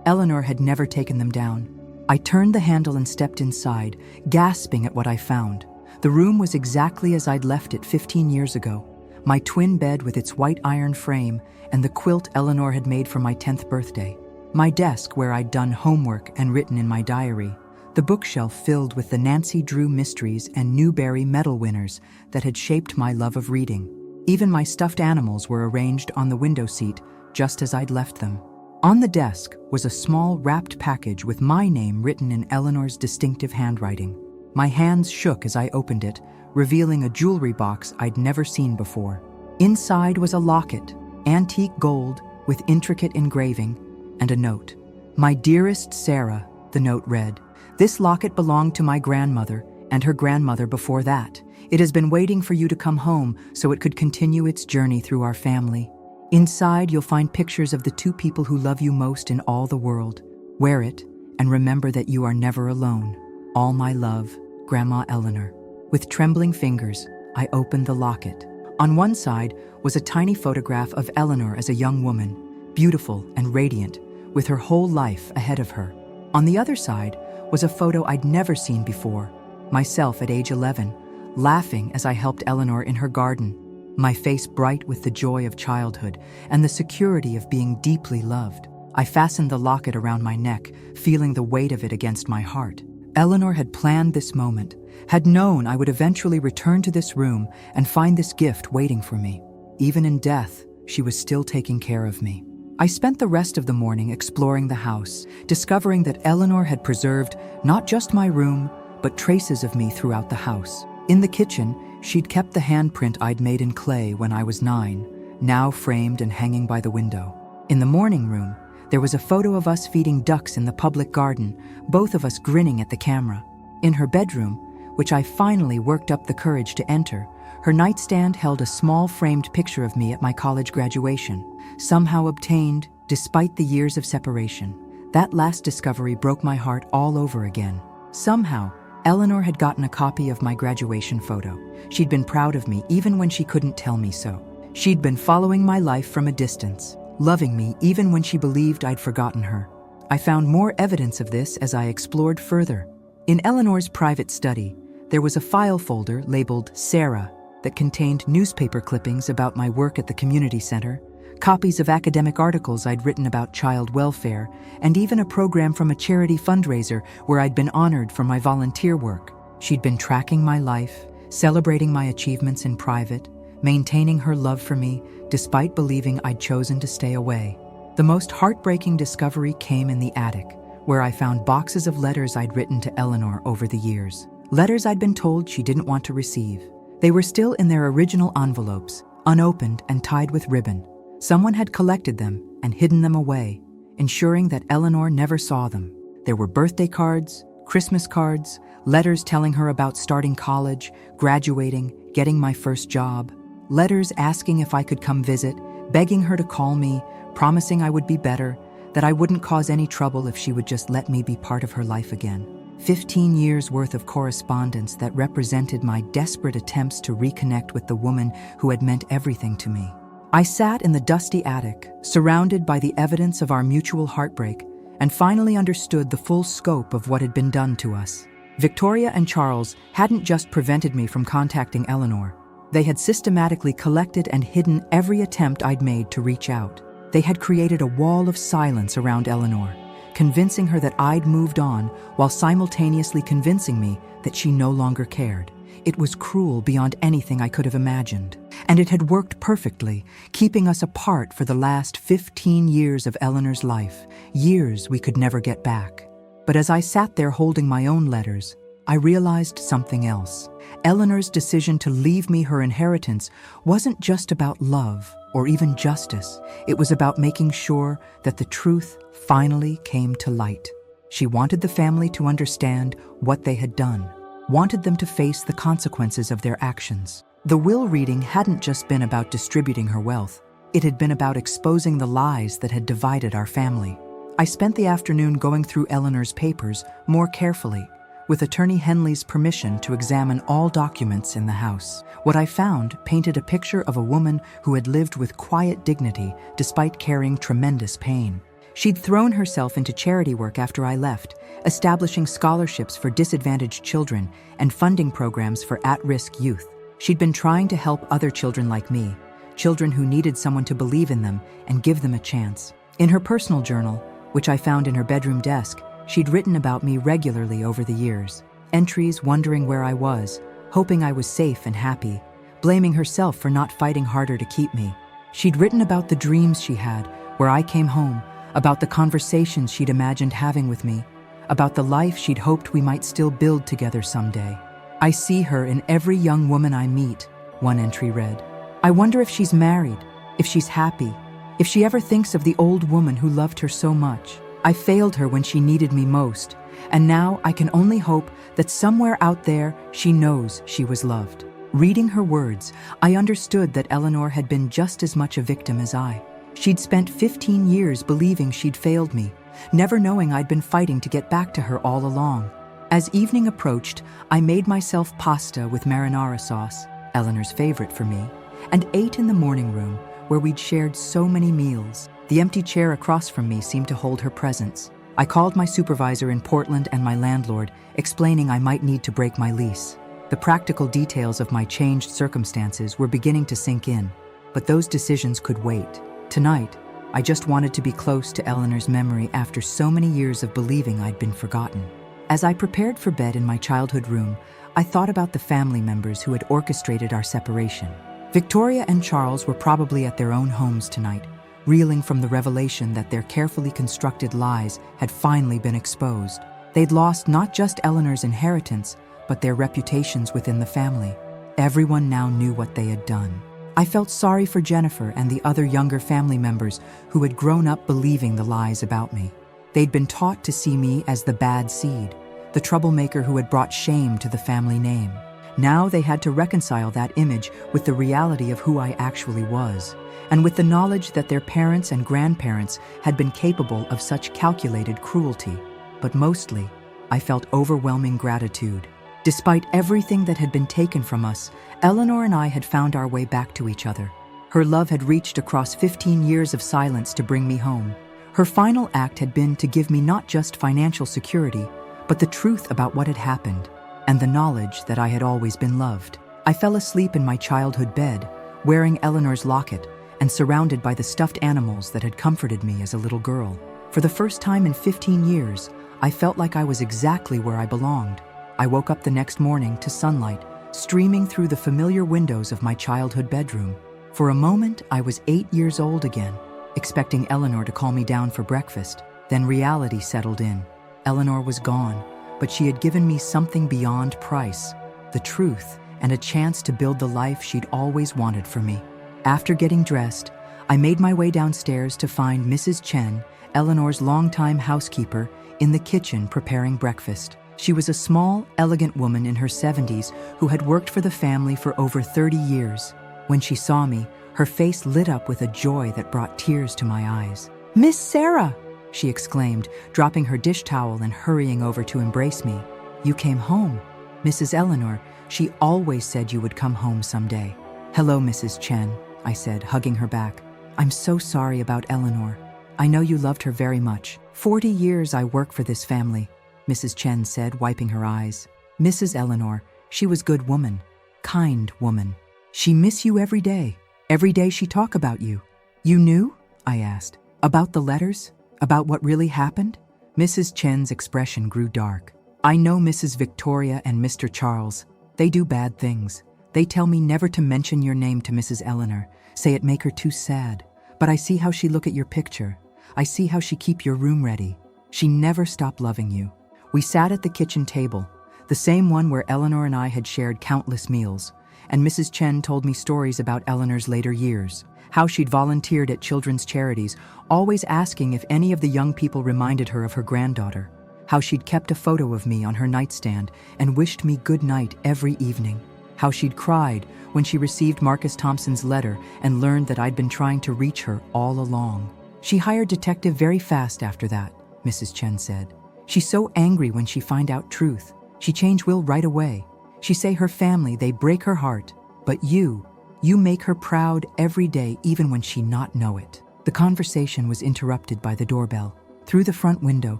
Eleanor had never taken them down. I turned the handle and stepped inside, gasping at what I found. The room was exactly as I'd left it 15 years ago. My twin bed with its white iron frame and the quilt Eleanor had made for my 10th birthday. My desk where I'd done homework and written in my diary. The bookshelf filled with the Nancy Drew mysteries and Newbery medal winners that had shaped my love of reading. Even my stuffed animals were arranged on the window seat, just as I'd left them. On the desk was a small wrapped package with my name written in Eleanor's distinctive handwriting. My hands shook as I opened it, revealing a jewelry box I'd never seen before. Inside was a locket, antique gold with intricate engraving, and a note. "My dearest Sarah," the note read. "This locket belonged to my grandmother and her grandmother before that. It has been waiting for you to come home so it could continue its journey through our family. Inside, you'll find pictures of the two people who love you most in all the world. Wear it and remember that you are never alone. All my love, Grandma Eleanor." With trembling fingers, I opened the locket. On one side was a tiny photograph of Eleanor as a young woman, beautiful and radiant, with her whole life ahead of her. On the other side was a photo I'd never seen before, myself at age 11, laughing as I helped Eleanor in her garden, my face bright with the joy of childhood and the security of being deeply loved. I fastened the locket around my neck, feeling the weight of it against my heart. Eleanor had planned this moment, had known I would eventually return to this room and find this gift waiting for me. Even in death, she was still taking care of me. I spent the rest of the morning exploring the house, discovering that Eleanor had preserved not just my room, but traces of me throughout the house. In the kitchen, she'd kept the handprint I'd made in clay when I was 9, now framed and hanging by the window. In the morning room, there was a photo of us feeding ducks in the public garden, both of us grinning at the camera. In her bedroom, which I finally worked up the courage to enter, her nightstand held a small framed picture of me at my college graduation, somehow obtained despite the years of separation. That last discovery broke my heart all over again. Somehow, Eleanor had gotten a copy of my graduation photo. She'd been proud of me even when she couldn't tell me so. She'd been following my life from a distance, loving me even when she believed I'd forgotten her. I found more evidence of this as I explored further. In Eleanor's private study, there was a file folder labeled Sarah that contained newspaper clippings about my work at the community center, copies of academic articles I'd written about child welfare, and even a program from a charity fundraiser where I'd been honored for my volunteer work. She'd been tracking my life, celebrating my achievements in private, maintaining her love for me despite believing I'd chosen to stay away. The most heartbreaking discovery came in the attic, where I found boxes of letters I'd written to Eleanor over the years. Letters I'd been told she didn't want to receive. They were still in their original envelopes, unopened and tied with ribbon. Someone had collected them and hidden them away, ensuring that Eleanor never saw them. There were birthday cards, Christmas cards, letters telling her about starting college, graduating, getting my first job, letters asking if I could come visit, begging her to call me, promising I would be better, that I wouldn't cause any trouble if she would just let me be part of her life again. 15 years worth of correspondence that represented my desperate attempts to reconnect with the woman who had meant everything to me. I sat in the dusty attic, surrounded by the evidence of our mutual heartbreak, and finally understood the full scope of what had been done to us. Victoria and Charles hadn't just prevented me from contacting Eleanor. They had systematically collected and hidden every attempt I'd made to reach out. They had created a wall of silence around Eleanor, convincing her that I'd moved on while simultaneously convincing me that she no longer cared. It was cruel beyond anything I could have imagined. And it had worked perfectly, keeping us apart for the last 15 years of Eleanor's life, years we could never get back. But as I sat there holding my own letters, I realized something else. Eleanor's decision to leave me her inheritance wasn't just about love or even justice. It was about making sure that the truth finally came to light. She wanted the family to understand what they had done, wanted them to face the consequences of their actions. The will reading hadn't just been about distributing her wealth. It had been about exposing the lies that had divided our family. I spent the afternoon going through Eleanor's papers more carefully, with Attorney Henley's permission to examine all documents in the house. What I found painted a picture of a woman who had lived with quiet dignity despite carrying tremendous pain. She'd thrown herself into charity work after I left, establishing scholarships for disadvantaged children and funding programs for at-risk youth. She'd been trying to help other children like me, children who needed someone to believe in them and give them a chance. In her personal journal, which I found in her bedroom desk, she'd written about me regularly over the years, entries wondering where I was, hoping I was safe and happy, blaming herself for not fighting harder to keep me. She'd written about the dreams she had, where I came home, about the conversations she'd imagined having with me, about the life she'd hoped we might still build together someday. I see her in every young woman I meet, one entry read. I wonder if she's married, if she's happy, if she ever thinks of the old woman who loved her so much. I failed her when she needed me most, and now I can only hope that somewhere out there she knows she was loved. Reading her words, I understood that Eleanor had been just as much a victim as I. She'd spent 15 years believing she'd failed me, never knowing I'd been fighting to get back to her all along. As evening approached, I made myself pasta with marinara sauce, Eleanor's favorite for me, and ate in the morning room, where we'd shared so many meals. The empty chair across from me seemed to hold her presence. I called my supervisor in Portland and my landlord, explaining I might need to break my lease. The practical details of my changed circumstances were beginning to sink in, but those decisions could wait. Tonight, I just wanted to be close to Eleanor's memory after so many years of believing I'd been forgotten. As I prepared for bed in my childhood room, I thought about the family members who had orchestrated our separation. Victoria and Charles were probably at their own homes tonight, reeling from the revelation that their carefully constructed lies had finally been exposed. They'd lost not just Eleanor's inheritance, but their reputations within the family. Everyone now knew what they had done. I felt sorry for Jennifer and the other younger family members who had grown up believing the lies about me. They'd been taught to see me as the bad seed, the troublemaker who had brought shame to the family name. Now they had to reconcile that image with the reality of who I actually was, and with the knowledge that their parents and grandparents had been capable of such calculated cruelty. But mostly, I felt overwhelming gratitude. Despite everything that had been taken from us, Eleanor and I had found our way back to each other. Her love had reached across 15 years of silence to bring me home. Her final act had been to give me not just financial security, but the truth about what had happened, and the knowledge that I had always been loved. I fell asleep in my childhood bed, wearing Eleanor's locket, and surrounded by the stuffed animals that had comforted me as a little girl. For the first time in 15 years, I felt like I was exactly where I belonged. I woke up the next morning to sunlight, streaming through the familiar windows of my childhood bedroom. For a moment, I was 8 years old again, expecting Eleanor to call me down for breakfast. Then reality settled in. Eleanor was gone, but she had given me something beyond price, the truth, and a chance to build the life she'd always wanted for me. After getting dressed, I made my way downstairs to find Mrs. Chen, Eleanor's longtime housekeeper, in the kitchen preparing breakfast. She was a small, elegant woman in her 70s who had worked for the family for over 30 years. When she saw me, her face lit up with a joy that brought tears to my eyes. "Miss Sarah!" she exclaimed, dropping her dish towel and hurrying over to embrace me. "You came home. Mrs. Eleanor, she always said you would come home someday." "Hello, Mrs. Chen," I said, hugging her back. "I'm so sorry about Eleanor. I know you loved her very much. 40 years I work for this family," Mrs. Chen said, wiping her eyes. "Mrs. Eleanor, she was good woman, kind woman. She miss you every day. Every day she talk about you." "You knew?" I asked. "About the letters? About what really happened?" Mrs. Chen's expression grew dark. "I know Mrs. Victoria and Mr. Charles. They do bad things. They tell me never to mention your name to Mrs. Eleanor, say it make her too sad. But I see how she look at your picture. I see how she keep your room ready. She never stopped loving you." We sat at the kitchen table, the same one where Eleanor and I had shared countless meals, and Mrs. Chen told me stories about Eleanor's later years, how she'd volunteered at children's charities, always asking if any of the young people reminded her of her granddaughter, how she'd kept a photo of me on her nightstand and wished me good night every evening, how she'd cried when she received Marcus Thompson's letter and learned that I'd been trying to reach her all along. "She hired detective very fast after that," Mrs. Chen said. "She's so angry when she find out truth. She change Will right away. She say her family, they break her heart. But you make her proud every day even when she not know it." The conversation was interrupted by the doorbell. Through the front window,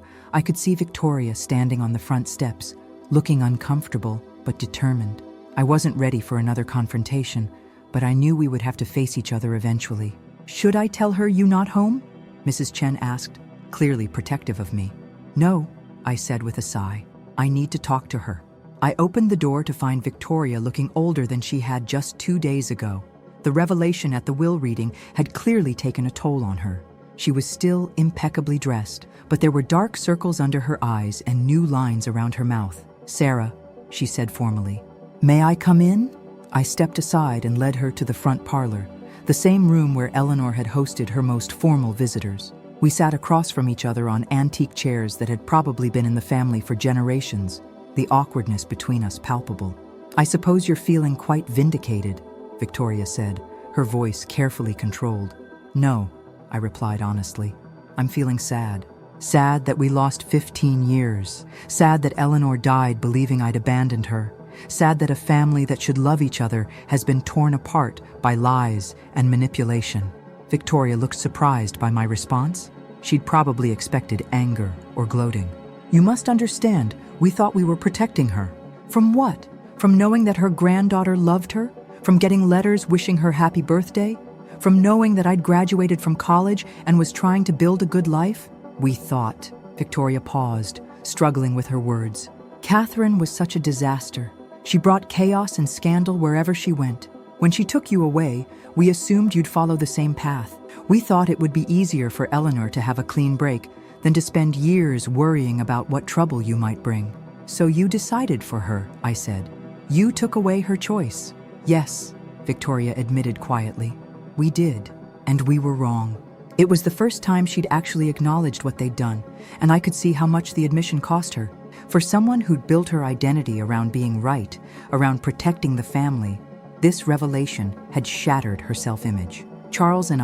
I could see Victoria standing on the front steps, looking uncomfortable but determined. I wasn't ready for another confrontation, but I knew we would have to face each other eventually. "Should I tell her you not home?" Mrs. Chen asked, clearly protective of me. "No," I said with a sigh. "I need to talk to her." I opened the door to find Victoria looking older than she had just 2 days ago. The revelation at the will reading had clearly taken a toll on her. She was still impeccably dressed, but there were dark circles under her eyes and new lines around her mouth. "Sarah," she said formally. "May I come in?" I stepped aside and led her to the front parlor, the same room where Eleanor had hosted her most formal visitors. We sat across from each other on antique chairs that had probably been in the family for generations, the awkwardness between us palpable. "I suppose you're feeling quite vindicated," Victoria said, her voice carefully controlled. "No," I replied honestly. "I'm feeling sad. Sad that we lost 15 years. Sad that Eleanor died believing I'd abandoned her. Sad that a family that should love each other has been torn apart by lies and manipulation." Victoria looked surprised by my response. She'd probably expected anger or gloating. "You must understand, we thought we were protecting her." "From what? From knowing that her granddaughter loved her? From getting letters wishing her happy birthday? From knowing that I'd graduated from college and was trying to build a good life?" "We thought." Victoria paused, struggling with her words. "Catherine was such a disaster. She brought chaos and scandal wherever she went. When she took you away, we assumed you'd follow the same path. We thought it would be easier for Eleanor to have a clean break than to spend years worrying about what trouble you might bring. So you decided for her," I said. "You took away her choice." "Yes," Victoria admitted quietly. "We did, and we were wrong." It was the first time she'd actually acknowledged what they'd done, and I could see how much the admission cost her. For someone who'd built her identity around being right, around protecting the family, this revelation had shattered her self-image. "Charles and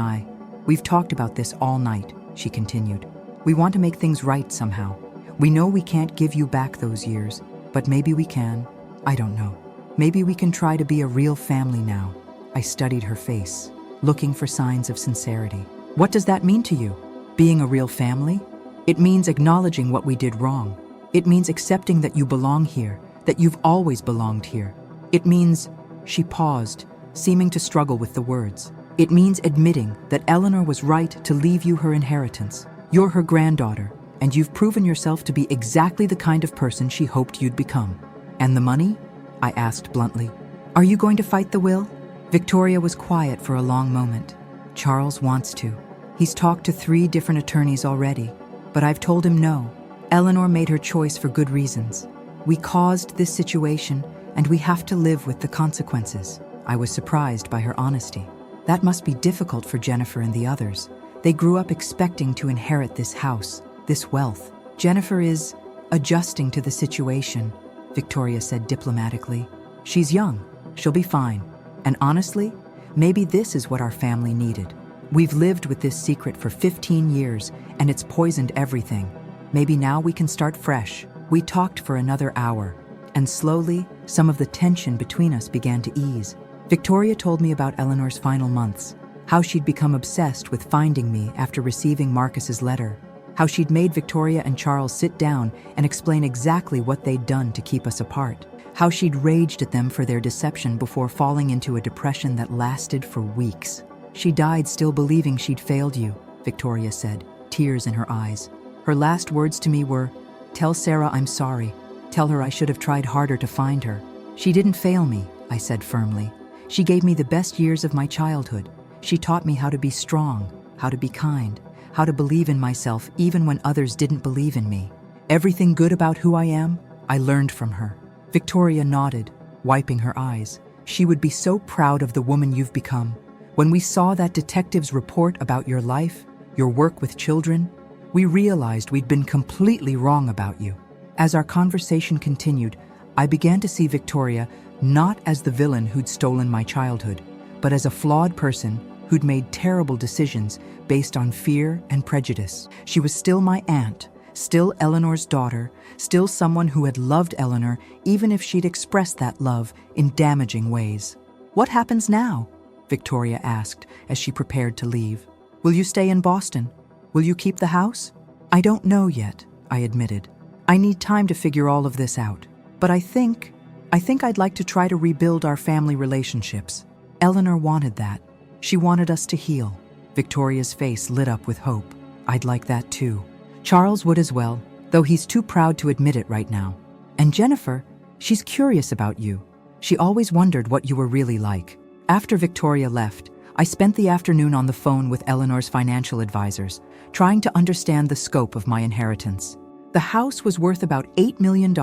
we've talked about this all night," she continued. "We want to make things right somehow. We know we can't give you back those years, but maybe we can. I don't know. Maybe we can try to be a real family now." I studied her face, looking for signs of sincerity. "What does that mean to you? Being a real family?" "It means acknowledging what we did wrong. It means accepting that you belong here, that you've always belonged here. It means—" She paused, seeming to struggle with the words. "It means admitting that Eleanor was right to leave you her inheritance. You're her granddaughter, and you've proven yourself to be exactly the kind of person she hoped you'd become." "And the money?" I asked bluntly. Are you going to fight the will? Victoria was quiet for a long moment. Charles wants to. He's talked to 3 different attorneys already, but I've told him no. Eleanor made her choice for good reasons. We caused this situation, and we have to live with the consequences. I was surprised by her honesty. That must be difficult for Jennifer and the others. They grew up expecting to inherit this house, this wealth. Jennifer is adjusting to the situation, Victoria said diplomatically. She's young. She'll be fine. And honestly, maybe this is what our family needed. We've lived with this secret for 15 years, and it's poisoned everything. Maybe now we can start fresh. We talked for another hour, and slowly, some of the tension between us began to ease. Victoria told me about Eleanor's final months, how she'd become obsessed with finding me after receiving Marcus's letter, how she'd made Victoria and Charles sit down and explain exactly what they'd done to keep us apart, how she'd raged at them for their deception before falling into a depression that lasted for weeks. She died still believing she'd failed you, Victoria said, tears in her eyes. Her last words to me were, "Tell Sarah I'm sorry. Tell her I should have tried harder to find her." She didn't fail me, I said firmly. She gave me the best years of my childhood. She taught me how to be strong, how to be kind, how to believe in myself even when others didn't believe in me. Everything good about who I am, I learned from her. Victoria nodded, wiping her eyes. She would be so proud of the woman you've become. When we saw that detective's report about your life, your work with children, we realized we'd been completely wrong about you. As our conversation continued, I began to see Victoria not as the villain who'd stolen my childhood, but as a flawed person who'd made terrible decisions based on fear and prejudice. She was still my aunt, still Eleanor's daughter, still someone who had loved Eleanor even if she'd expressed that love in damaging ways. "What happens now?" Victoria asked as she prepared to leave. "Will you stay in Boston? Will you keep the house?" "I don't know yet," I admitted. "I need time to figure all of this out. But I think I'd like to try to rebuild our family relationships. Eleanor wanted that. She wanted us to heal." Victoria's face lit up with hope. "I'd like that too. Charles would as well, though he's too proud to admit it right now. And Jennifer, she's curious about you. She always wondered what you were really like." After Victoria left, I spent the afternoon on the phone with Eleanor's financial advisors, trying to understand the scope of my inheritance. The house was worth about $8 million.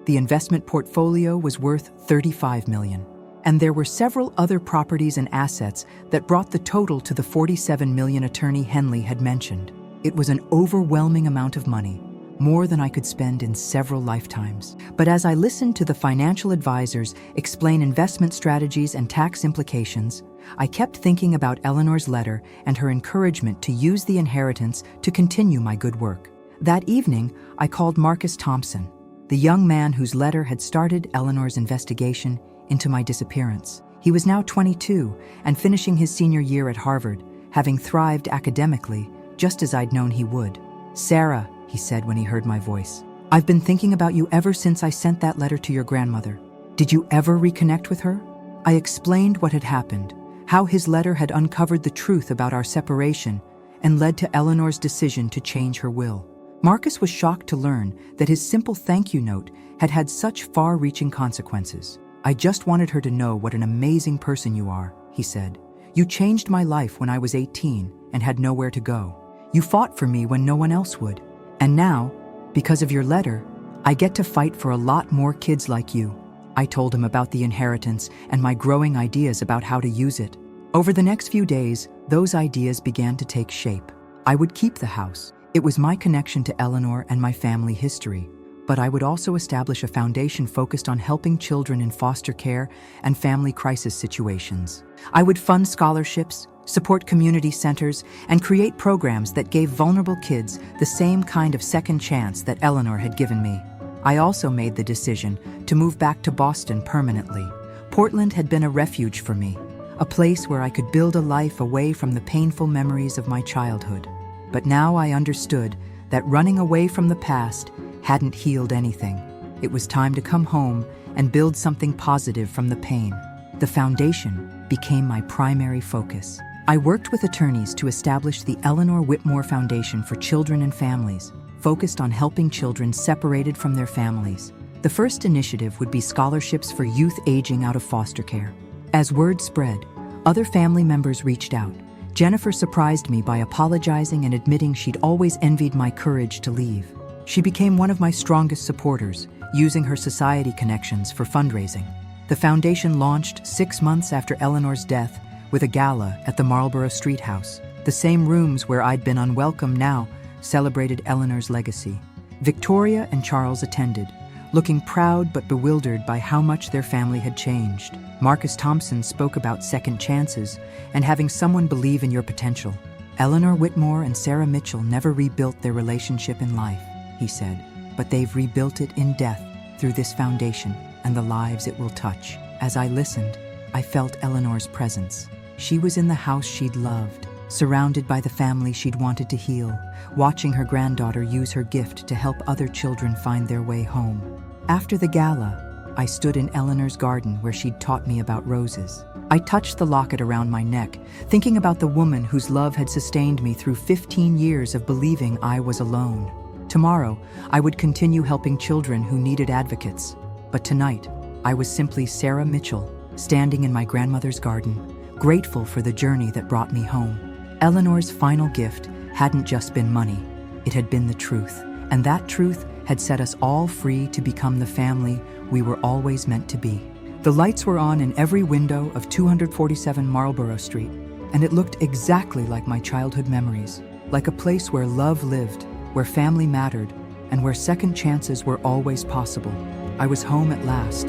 The investment portfolio was worth $35 million. And there were several other properties and assets that brought the total to the $47 million attorney Henley had mentioned. It was an overwhelming amount of money, more than I could spend in several lifetimes. But as I listened to the financial advisors explain investment strategies and tax implications, I kept thinking about Eleanor's letter and her encouragement to use the inheritance to continue my good work. That evening, I called Marcus Thompson, the young man whose letter had started Eleanor's investigation into my disappearance. He was now 22 and finishing his senior year at Harvard, having thrived academically, just as I'd known he would. "Sarah," he said when he heard my voice, "I've been thinking about you ever since I sent that letter to your grandmother. Did you ever reconnect with her?" I explained what had happened, how his letter had uncovered the truth about our separation and led to Eleanor's decision to change her will. Marcus was shocked to learn that his simple thank you note had had such far-reaching consequences. "I just wanted her to know what an amazing person you are," he said. "You changed my life when I was 18 and had nowhere to go. You fought for me when no one else would. And now, because of your letter, I get to fight for a lot more kids like you." I told him about the inheritance and my growing ideas about how to use it. Over the next few days, those ideas began to take shape. I would keep the house. It was my connection to Eleanor and my family history. But I would also establish a foundation focused on helping children in foster care and family crisis situations. I would fund scholarships, support community centers, and create programs that gave vulnerable kids the same kind of second chance that Eleanor had given me. I also made the decision to move back to Boston permanently. Portland had been a refuge for me, a place where I could build a life away from the painful memories of my childhood. But now I understood that running away from the past hadn't healed anything. It was time to come home and build something positive from the pain. The foundation became my primary focus. I worked with attorneys to establish the Eleanor Whitmore Foundation for Children and Families, focused on helping children separated from their families. The first initiative would be scholarships for youth aging out of foster care. As word spread, other family members reached out. Jennifer surprised me by apologizing and admitting she'd always envied my courage to leave. She became one of my strongest supporters, using her society connections for fundraising. The foundation launched 6 months after Eleanor's death with a gala at the Marlborough Street House. The same rooms where I'd been unwelcome now celebrated Eleanor's legacy. Victoria and Charles attended, looking proud but bewildered by how much their family had changed. Marcus Thompson spoke about second chances and having someone believe in your potential. Eleanor Whitmore and Sarah Mitchell never rebuilt their relationship in life, he said, but they've rebuilt it in death through this foundation and the lives it will touch. As I listened, I felt Eleanor's presence. She was in the house she'd loved, surrounded by the family she'd wanted to heal, watching her granddaughter use her gift to help other children find their way home. After the gala, I stood in Eleanor's garden where she'd taught me about roses. I touched the locket around my neck, thinking about the woman whose love had sustained me through 15 years of believing I was alone. Tomorrow, I would continue helping children who needed advocates. But tonight, I was simply Sarah Mitchell, standing in my grandmother's garden, grateful for the journey that brought me home. Eleanor's final gift hadn't just been money, it had been the truth. And that truth had set us all free to become the family we were always meant to be. The lights were on in every window of 247 Marlborough Street, and it looked exactly like my childhood memories, like a place where love lived, where family mattered, and where second chances were always possible. I was home at last.